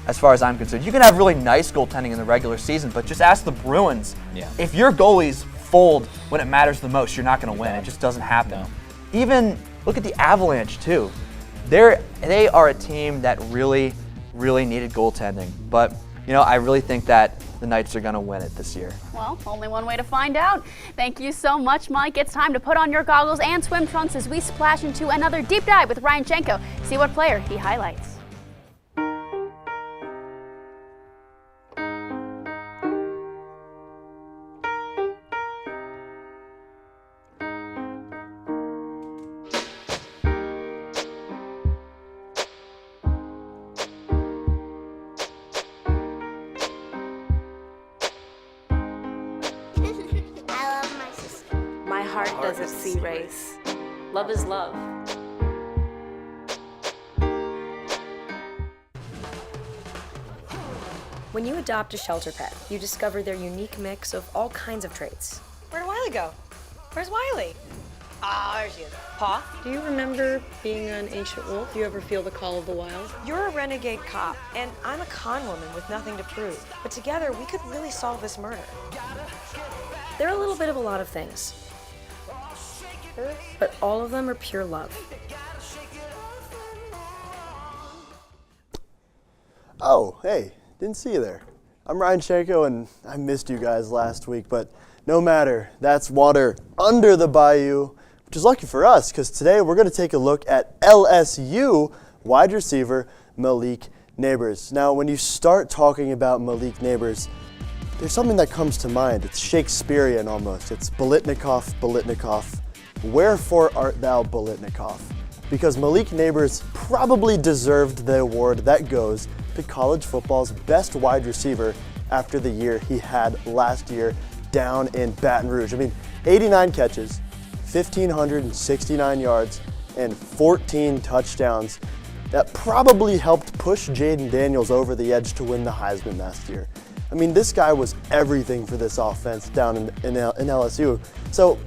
as far as I'm concerned. You can have really nice goaltending in the regular season, but just ask the Bruins. Yeah. If your goalies fold when it matters the most, you're not going to win. It just doesn't happen. No. Even look at the Avalanche too. They are a team that really, really needed goaltending. But you know, I really think that the Knights are going to win it this year. Well, only one way to find out. Thank you so much, Mike. It's time to put on your goggles and swim trunks as we splash into another deep dive with Ryan Chenko. See what player he highlights. My heart doesn't see race. Love is love. When you adopt a shelter pet, you discover their unique mix of all kinds of traits. Where'd Wiley go? Where's Wiley? Ah, there she is. Paw? Do you remember being an ancient wolf? Do you ever feel the call of the wild? You're a renegade cop, and I'm a con woman with nothing to prove. But together, we could really solve this murder. They're a little bit of a lot of things, but all of them are pure love. Oh, hey, didn't see you there. I'm Ryan Chenko, and I missed you guys last week, but no matter, that's water under the bayou, which is lucky for us, because today we're going to take a look at LSU wide receiver Malik Neighbors. Now, when you start talking about Malik Neighbors, there's something that comes to mind. It's Shakespearean almost. It's Bolitnikov, Bolitnikov. Wherefore art thou, Bolitnikov? Because Malik Neighbors probably deserved the award that goes to college football's best wide receiver after the year he had last year down in Baton Rouge. I mean, 89 catches, 1,569 yards, and 14 touchdowns. That probably helped push Jaden Daniels over the edge to win the Heisman last year. I mean, this guy was everything for this offense down in LSU. So,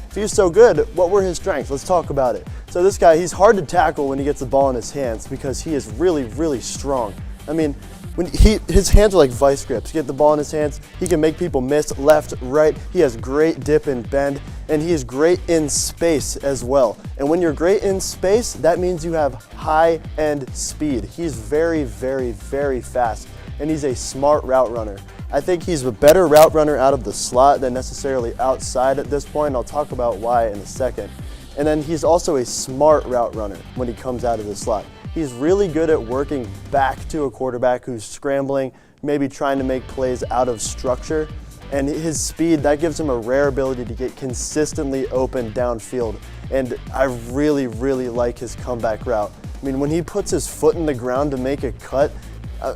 if he was so good, what were his strengths? Let's talk about it. So this guy, he's hard to tackle when he gets the ball in his hands because he is really, really strong. I mean, when his hands are like vice grips. You get the ball in his hands, he can make people miss left, right. He has great dip and bend, and he is great in space as well. And when you're great in space, that means you have high-end speed. He's very, very, very fast, and he's a smart route runner. I think he's a better route runner out of the slot than necessarily outside at this point. I'll talk about why in a second. And then he's also a smart route runner when he comes out of the slot. He's really good at working back to a quarterback who's scrambling, maybe trying to make plays out of structure. And his speed, that gives him a rare ability to get consistently open downfield. And I really, really like his comeback route. I mean, when he puts his foot in the ground to make a cut,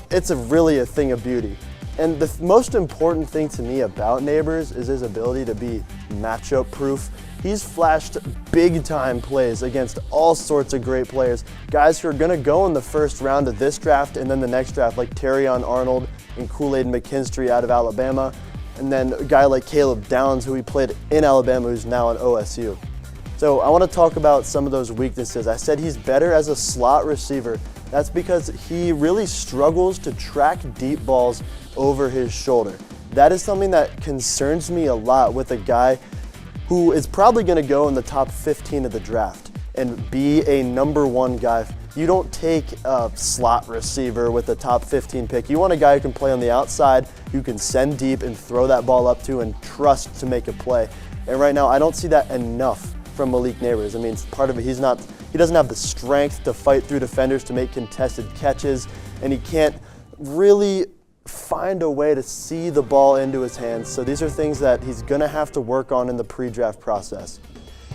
it's really a thing of beauty. And the most important thing to me about Neighbors is his ability to be matchup proof. He's flashed big time plays against all sorts of great players. Guys who are gonna go in the first round of this draft and then the next draft, like Terrion Arnold and Kool-Aid McKinstry out of Alabama. And then a guy like Caleb Downs, who he played in Alabama, who's now at OSU. So I wanna talk about some of those weaknesses. I said he's better as a slot receiver. That's because he really struggles to track deep balls over his shoulder. That is something that concerns me a lot with a guy who is probably going to go in the top 15 of the draft and be a #1 guy. You don't take a slot receiver with a top 15 pick. You want a guy who can play on the outside, who can send deep and throw that ball up to and trust to make a play. And right now, I don't see that enough from Malik Neighbors. I mean, part of it, he's he doesn't have the strength to fight through defenders to make contested catches, and he can't really find a way to see the ball into his hands. So these are things that he's going to have to work on in the pre-draft process.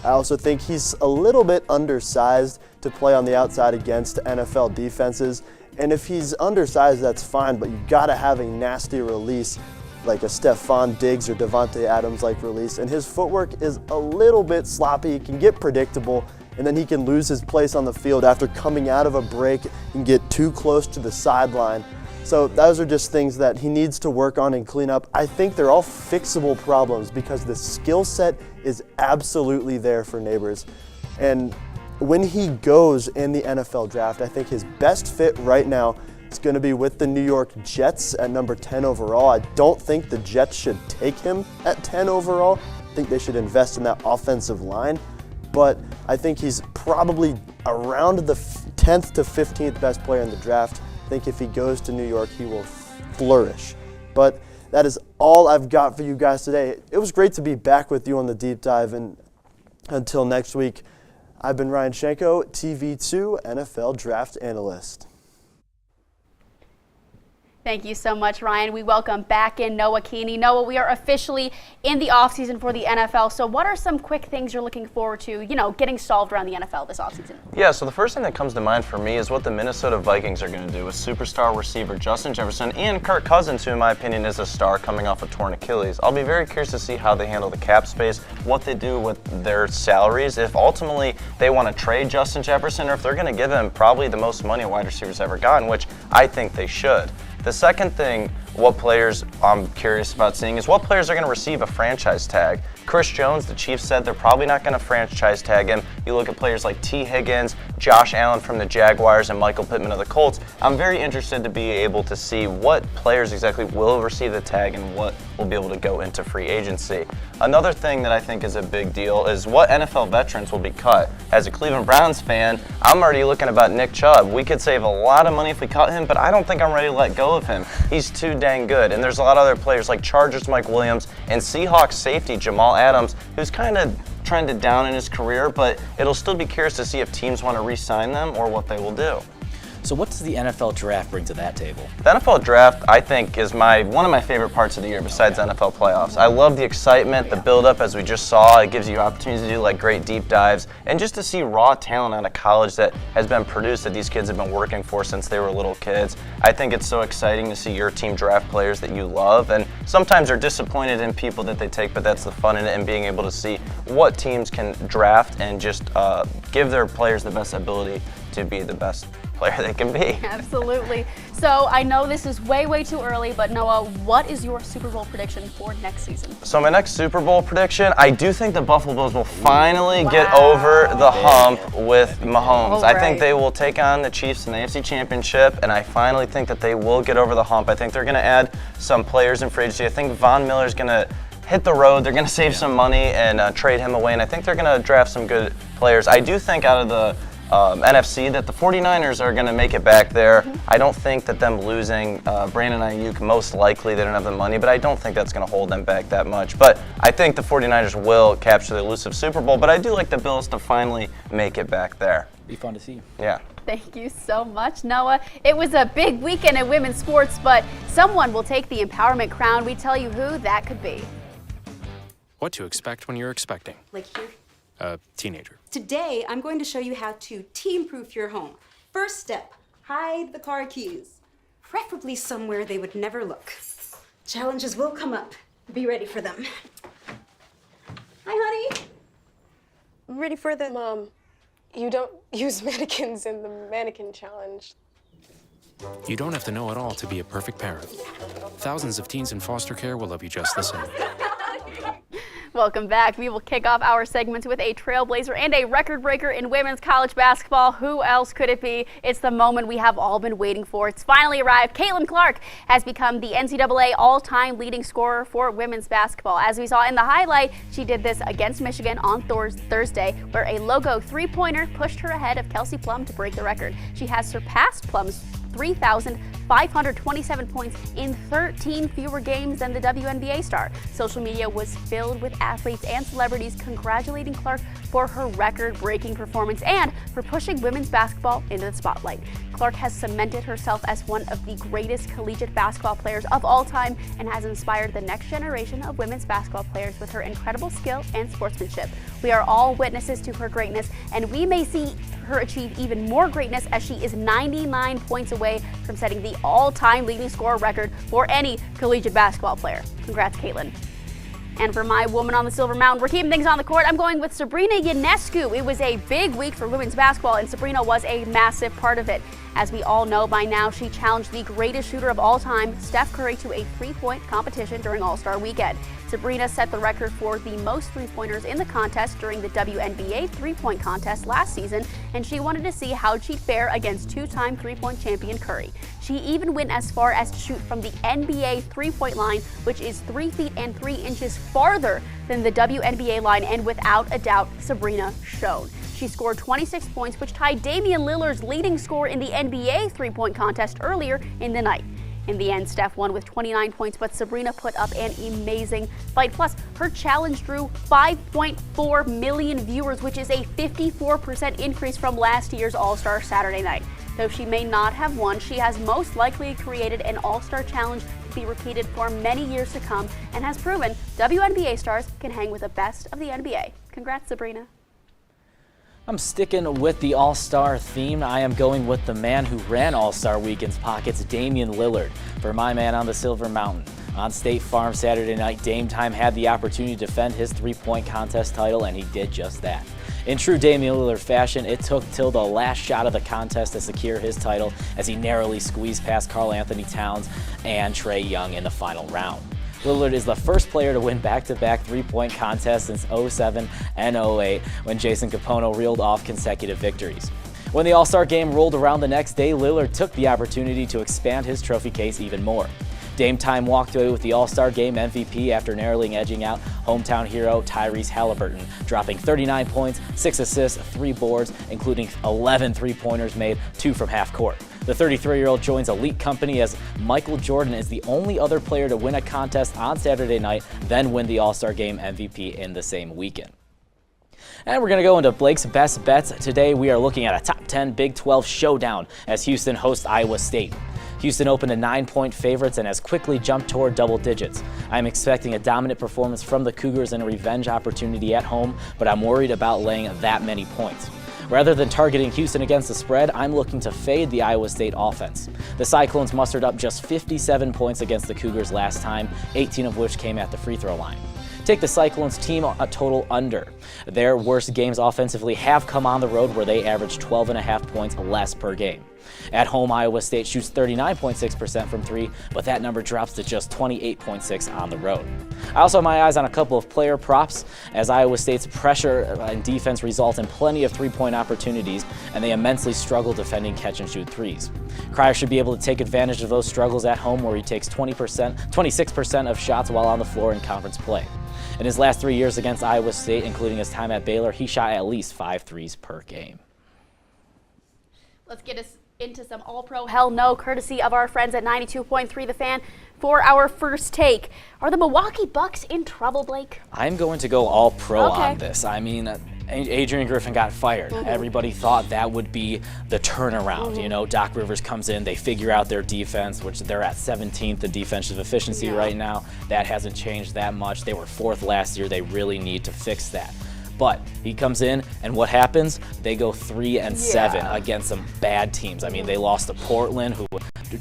I also think he's a little bit undersized to play on the outside against NFL defenses. And if he's undersized, that's fine, but you gotta have a nasty release like a Stephon Diggs or Devontae Adams like release. And his footwork is a little bit sloppy. He can get predictable, and then he can lose his place on the field after coming out of a break and get too close to the sideline. So those are just things that he needs to work on and clean up. I think they're all fixable problems because the skill set is absolutely there for Neighbors. And when he goes in the NFL draft, I think his best fit right now is going to be with the New York Jets at number 10 overall. I don't think the Jets should take him at 10 overall. I think they should invest in that offensive line. But I think he's probably around the 10th to 15th best player in the draft. I think if he goes to New York, he will flourish. But that is all I've got for you guys today. It was great to be back with you on the deep dive, and until next week, I've been Ryan Shanko, TV2 NFL Draft Analyst. Thank you so much, Ryan. We welcome back in Noah Keeney. Noah, we are officially in the offseason for the NFL. So what are some quick things you're looking forward to, getting solved around the NFL this offseason? Yeah, so the first thing that comes to mind for me is what the Minnesota Vikings are going to do with superstar receiver Justin Jefferson and Kirk Cousins, who in my opinion is a star coming off a torn Achilles. I'll be very curious to see how they handle the cap space, what they do with their salaries, if ultimately they want to trade Justin Jefferson, or if they're going to give him probably the most money a wide receiver's ever gotten, which I think they should. The second thing, what players I'm curious about seeing is what players are going to receive a franchise tag. Chris Jones, the Chiefs said they're probably not going to franchise tag him. You look at players like T. Higgins, Josh Allen from the Jaguars, and Michael Pittman of the Colts. I'm very interested to be able to see what players exactly will receive the tag and what will be able to go into free agency. Another thing that I think is a big deal is what NFL veterans will be cut. As a Cleveland Browns fan, I'm already looking about Nick Chubb. We could save a lot of money if we cut him, but I don't think I'm ready to let go of him. He's too dang good. And there's a lot of other players like Chargers Mike Williams and Seahawks safety Jamal Adams, who's kind of trended down in his career, but it'll still be curious to see if teams want to re-sign them or what they will do. So what does the NFL draft bring to that table? The NFL draft, I think, is one of my favorite parts of the year besides NFL playoffs. I love the excitement, the build-up, as we just saw. It gives you opportunities to do like great deep dives and just to see raw talent out of college that has been produced that these kids have been working for since they were little kids. I think it's so exciting to see your team draft players that you love, and sometimes they're disappointed in people that they take, but that's the fun in it, and being able to see what teams can draft and just give their players the best ability to be the best player they can be. Absolutely. So I know this is way too early, but Noah, what is your Super Bowl prediction for next season? So my next Super Bowl prediction, I do think the Buffalo Bills will finally get over the hump with Mahomes. I think they will take on the Chiefs in the AFC Championship, and I finally think that they will get over the hump. I think they're going to add some players in free agency. I think Von Miller's going to hit the road. They're going to save some money and trade him away, and I think they're going to draft some good players. I do think out of the NFC that the 49ers are going to make it back there. I don't think that them losing Brandon Ayuk, most likely they don't have the money, but I don't think that's going to hold them back that much. But I think the 49ers will capture the elusive Super Bowl, but I do like the Bills to finally make it back there. Be fun to see. Yeah. Thank you so much, Noah. It was a big weekend in women's sports, but someone will take the empowerment crown. We tell you who that could be. What to expect when you're expecting. Like here. A teenager. Today, I'm going to show you how to team-proof your home. First step, hide the car keys, preferably somewhere they would never look. Challenges will come up. Be ready for them. Hi, honey. Ready for the... Mom, you don't use mannequins in the mannequin challenge. You don't have to know it all to be a perfect parent. Thousands of teens in foster care will love you just the same. Welcome back. We will kick off our segments with a trailblazer and a record breaker in women's college basketball. Who else could it be? It's the moment we have all been waiting for. It's finally arrived. Caitlin Clark has become the NCAA all-time leading scorer for women's basketball. As we saw in the highlight, she did this against Michigan on Thursday, where a logo three-pointer pushed her ahead of Kelsey Plum to break the record. She has surpassed Plum's 3,000 527 points in 13 fewer games than the WNBA star. Social media was filled with athletes and celebrities congratulating Clark for her record-breaking performance and for pushing women's basketball into the spotlight. Clark has cemented herself as one of the greatest collegiate basketball players of all time and has inspired the next generation of women's basketball players with her incredible skill and sportsmanship. We are all witnesses to her greatness, and we may see her achieve even more greatness as she is 99 points away from setting the all-time leading scorer record for any collegiate basketball player. Congrats, Caitlin. And for my woman on the Silver Mountain, we're keeping things on the court. I'm going with Sabrina Ionescu. It was a big week for women's basketball, and Sabrina was a massive part of it. As we all know by now, she challenged the greatest shooter of all time, Steph Curry, to a three-point competition during All-Star Weekend. Sabrina set the record for the most three-pointers in the contest during the WNBA three-point contest last season, and she wanted to see how she'd fare against two-time three-point champion Curry. She even went as far as to shoot from the NBA three-point line, which is 3 feet and 3 inches farther than the WNBA line, and without a doubt, Sabrina showed. She scored 26 points, which tied Damian Lillard's leading score in the NBA three-point contest earlier in the night. In the end, Steph won with 29 points, but Sabrina put up an amazing fight. Plus, her challenge drew 5.4 million viewers, which is a 54% increase from last year's All-Star Saturday night. Though she may not have won, she has most likely created an All-Star challenge to be repeated for many years to come and has proven WNBA stars can hang with the best of the NBA. Congrats, Sabrina. I'm sticking with the All-Star theme. I am going with the man who ran All-Star Weekend's pockets, Damian Lillard, for my man on the Silver Mountain. On State Farm Saturday night, Dame Time had the opportunity to defend his three-point contest title, and he did just that. In true Damian Lillard fashion, it took till the last shot of the contest to secure his title as he narrowly squeezed past Karl Anthony Towns and Trae Young in the final round. Lillard is the first player to win back-to-back three-point contests since 2007 and 2008 when Jason Capono reeled off consecutive victories. When the All-Star game rolled around the next day, Lillard took the opportunity to expand his trophy case even more. Dame Time walked away with the All-Star Game MVP after narrowly edging out hometown hero Tyrese Halliburton, dropping 39 points, 6 assists, 3 boards, including 11 three-pointers made, 2 from half court. The 33-year-old joins elite company as Michael Jordan is the only other player to win a contest on Saturday night, then win the All-Star Game MVP in the same weekend. And we're going to go into Blake's Best Bets. Today we are looking at a top 10 Big 12 showdown as Houston hosts Iowa State. Houston opened a 9-point favorites and has quickly jumped toward double digits. I'm expecting a dominant performance from the Cougars and a revenge opportunity at home, but I'm worried about laying that many points. Rather than targeting Houston against the spread, I'm looking to fade the Iowa State offense. The Cyclones mustered up just 57 points against the Cougars last time, 18 of which came at the free throw line. Take the Cyclones team a total under. Their worst games offensively have come on the road where they average 12.5 points less per game. At home, Iowa State shoots 39.6% from 3, but that number drops to just 28.6% on the road. I also have my eyes on a couple of player props, as Iowa State's pressure and defense result in plenty of three-point opportunities, and they immensely struggle defending catch-and-shoot threes. Cryer should be able to take advantage of those struggles at home, where he takes 26% of shots while on the floor in conference play. In his last 3 years against Iowa State, including his time at Baylor, he shot at least 5 threes per game. Let's get us into some All-Pro Hell No, courtesy of our friends at 92.3 The Fan. For our first take, are the Milwaukee Bucks in trouble, Blake? I'm going to go All-Pro on this. I mean, Adrian Griffin got fired. Everybody thought that would be the turnaround. You know, Doc Rivers comes in, they figure out their defense, which they're at 17th in defensive efficiency right now. That hasn't changed that much. They were 4th last year. They really need to fix that. But he comes in, and what happens? They go 3-7 against some bad teams. I mean, they lost to Portland, who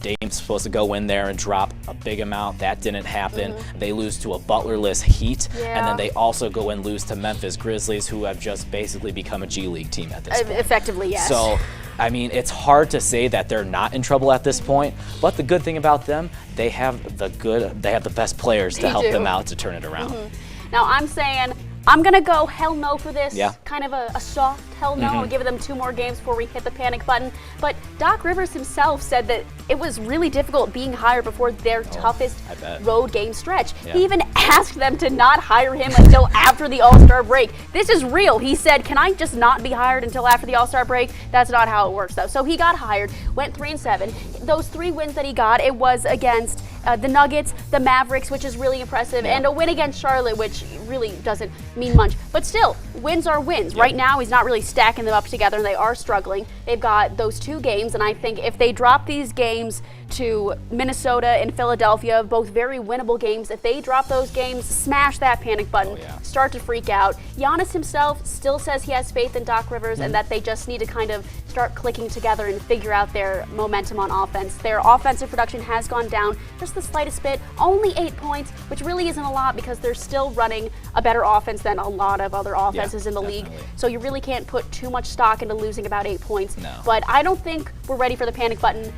Dame's supposed to go in there and drop a big amount. That didn't happen. They lose to a Butler-less Heat, and then they also go and lose to Memphis Grizzlies, who have just basically become a G League team at this point. Effectively, yes. So, I mean, it's hard to say that they're not in trouble at this point, but the good thing about them, they have the best players to help them out to turn it around. Now, I'm saying I'm going to go hell no for this. Yeah. Kind of a soft hell no. I'll give them 2 more games before we hit the panic button. But Doc Rivers himself said that it was really difficult being hired before their toughest road game stretch. Yeah. He even asked them to not hire him until after the All-Star break. This is real. He said, can I just not be hired until after the All-Star break? That's not how it works, though. So he got hired, went 3-7. Those 3 wins that he got, it was against the Nuggets, the Mavericks, which is really impressive, and a win against Charlotte, which really doesn't mean much. But still, wins are wins. Right now, he's not really stacking them up together, and they are struggling. They've got those 2 games, and I think if they drop these games to Minnesota and Philadelphia, both very winnable games, if they drop those games, smash that panic button, start to freak out. Giannis himself still says he has faith in Doc Rivers and that they just need to kind of start clicking together and figure out their momentum on offense. Their offensive production has gone down just the slightest bit, only 8 points, which really isn't a lot because they're still running a better offense than a lot of other offenses in the league. So you really can't put too much stock into losing about 8 points. But I don't think we're ready for the panic button.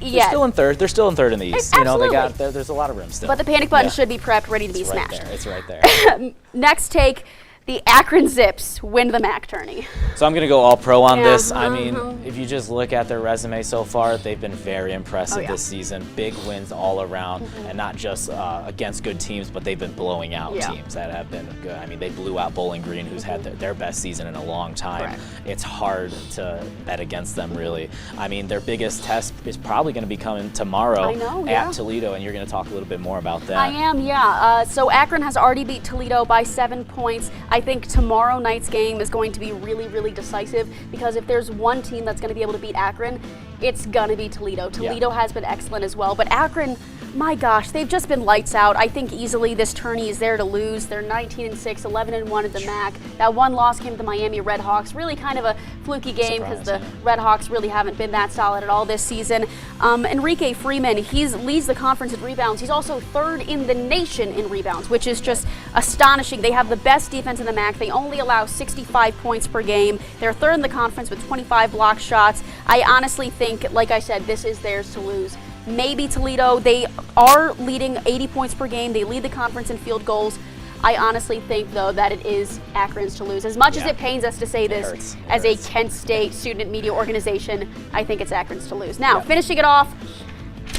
They're still in third. They're still in third in the East. Absolutely. You know, there's a lot of room still. But the panic button should be prepped, ready to be smashed. It's right there. Next take, the Akron Zips win the MAC tourney. So I'm going to go all pro on this. I mean, if you just look at their resume so far, they've been very impressive this season. Big wins all around, and not just against good teams, but they've been blowing out teams that have been good. I mean, they blew out Bowling Green, who's had their best season in a long time. It's hard to bet against them, really. I mean, their biggest test is probably going to be coming tomorrow at Toledo, and you're going to talk a little bit more about that. I am, so Akron has already beat Toledo by 7 points. I think tomorrow night's game is going to be really, really decisive because if there's one team that's going to be able to beat Akron, it's going to be Toledo. Toledo has been excellent as well, but Akron, my gosh, they've just been lights out. I think easily this tourney is there to lose. They're 19-6, 11-1 at the MAC. That one loss came to the Miami Redhawks. Really kind of a fluky game because the Redhawks really haven't been that solid at all this season. Enrique Freeman, he leads the conference in rebounds. He's also 3rd in the nation in rebounds, which is just astonishing. They have the best defense in the MAC. They only allow 65 points per game. They're 3rd in the conference with 25 block shots. I honestly think, like I said, this is theirs to lose. Maybe Toledo. They are leading 80 points per game. They lead the conference in field goals. I honestly think, though, that it is Akron's to lose. As much as it pains us to say this, as a Kent State student media organization, I think it's Akron's to lose. Now, finishing it off,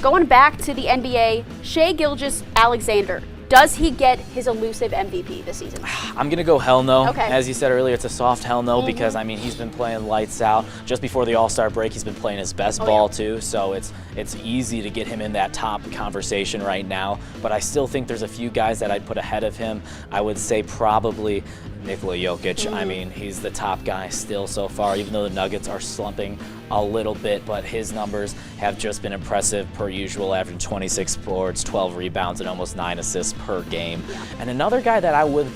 going back to the NBA, Shai Gilgeous-Alexander. Does he get his elusive MVP this season? I'm going to go hell no. Okay. As you said earlier, it's a soft hell no because, I mean, he's been playing lights out. Just before the All-Star break, he's been playing his best ball, too. So it's easy to get him in that top conversation right now. But I still think there's a few guys that I'd put ahead of him. I would say probably Nikola Jokic. I mean, he's the top guy still so far, even though the Nuggets are slumping a little bit, but his numbers have just been impressive per usual, averaging 26 boards, 12 rebounds, and almost 9 assists per game. And another guy that I would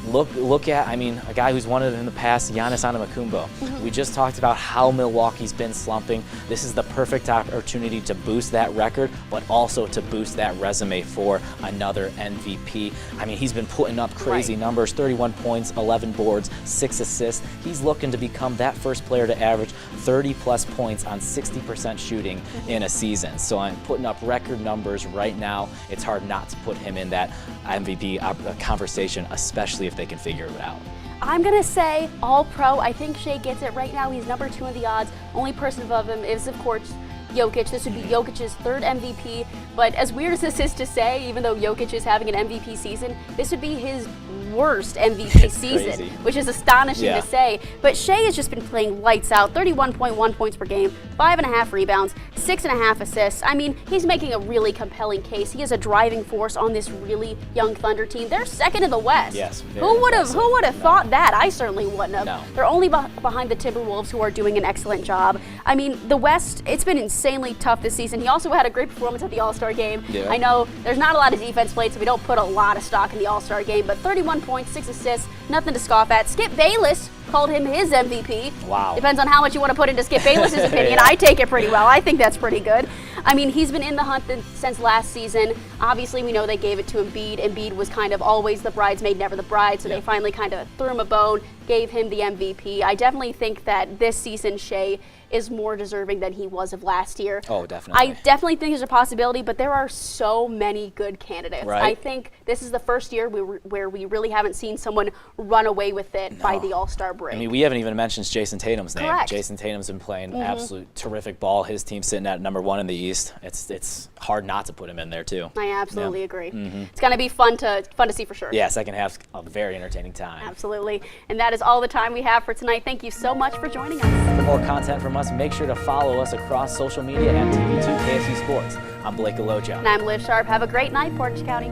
look at, I mean, a guy who's won it in the past, Giannis Antetokounmpo. We just talked about how Milwaukee's been slumping. This is the perfect opportunity to boost that record, but also to boost that resume for another MVP. I mean, he's been putting up crazy numbers, 31 points, 11 boards, 6 assists. He's looking to become that first player to average 30-plus points on 60% shooting in a season. So I'm putting up record numbers right now. It's hard not to put him in that MVP conversation, especially if they can figure it out. I'm going to say all pro. I think Shai gets it right now. He's number 2 in the odds. Only person above him is, of course, Jokic. This would be Jokic's 3rd MVP. But as weird as this is to say, even though Jokic is having an MVP season, this would be his worst MVP season, which is astonishing to say. But Shai has just been playing lights out, 31.1 points per game, 5.5 rebounds, 6.5 assists. I mean, he's making a really compelling case. He is a driving force on this really young Thunder team. They're 2nd in the West. Yes. Who would have thought that? I certainly wouldn't have. No. They're only behind the Timberwolves, who are doing an excellent job. I mean, the West, it's been insanely tough this season. He also had a great performance at the All-Star game. I know there's not a lot of defense played, so we don't put a lot of stock in the All-Star game, but 31 points, 6 assists, nothing to scoff at. Skip Bayless called him his MVP. Wow. Depends on how much you want to put into Skip Bayless's opinion. Yeah. I take it pretty well. I think that's pretty good. I mean, he's been in the hunt since last season. Obviously, we know they gave it to Embiid. Embiid was kind of always the bridesmaid, never the bride, so they finally kind of threw him a bone, gave him the MVP. I definitely think that this season, Shea is more deserving than he was of last year. Oh, definitely. I definitely think there's a possibility, but there are so many good candidates. Right. I think this is the first year where we really haven't seen someone run away with it by the All-Star break. I mean, we haven't even mentioned Jason Tatum's name. Correct. Jason Tatum's been playing absolute terrific ball. His team's sitting at #1 in the East. It's hard not to put him in there too. I absolutely Yeah. agree. Mhm. It's going to be fun to see for sure. Yeah, second half's a very entertaining time. Absolutely. And that is all the time we have for tonight. Thank you so much for joining us. For more content from us, make sure to follow us across social media at TV2 KSU Sports. I'm Blake Alojo. And I'm Liz Sharp. Have a great night, Portage County.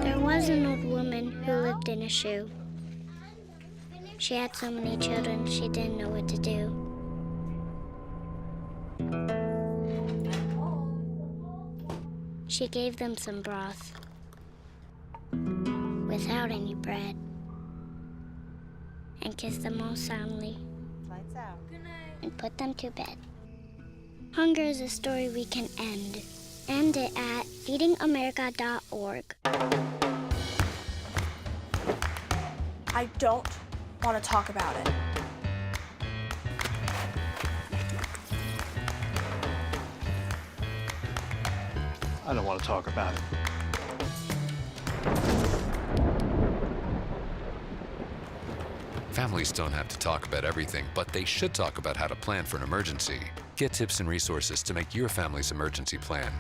There was an old woman who lived in a shoe. She had so many children, she didn't know what to do. She gave them some broth without any bread and kissed them all soundly and put them to bed. Hunger is a story we can end. End it at feedingamerica.org. I don't want to talk about it. I don't want to talk about it. Families don't have to talk about everything, but they should talk about how to plan for an emergency. Get tips and resources to make your family's emergency plan.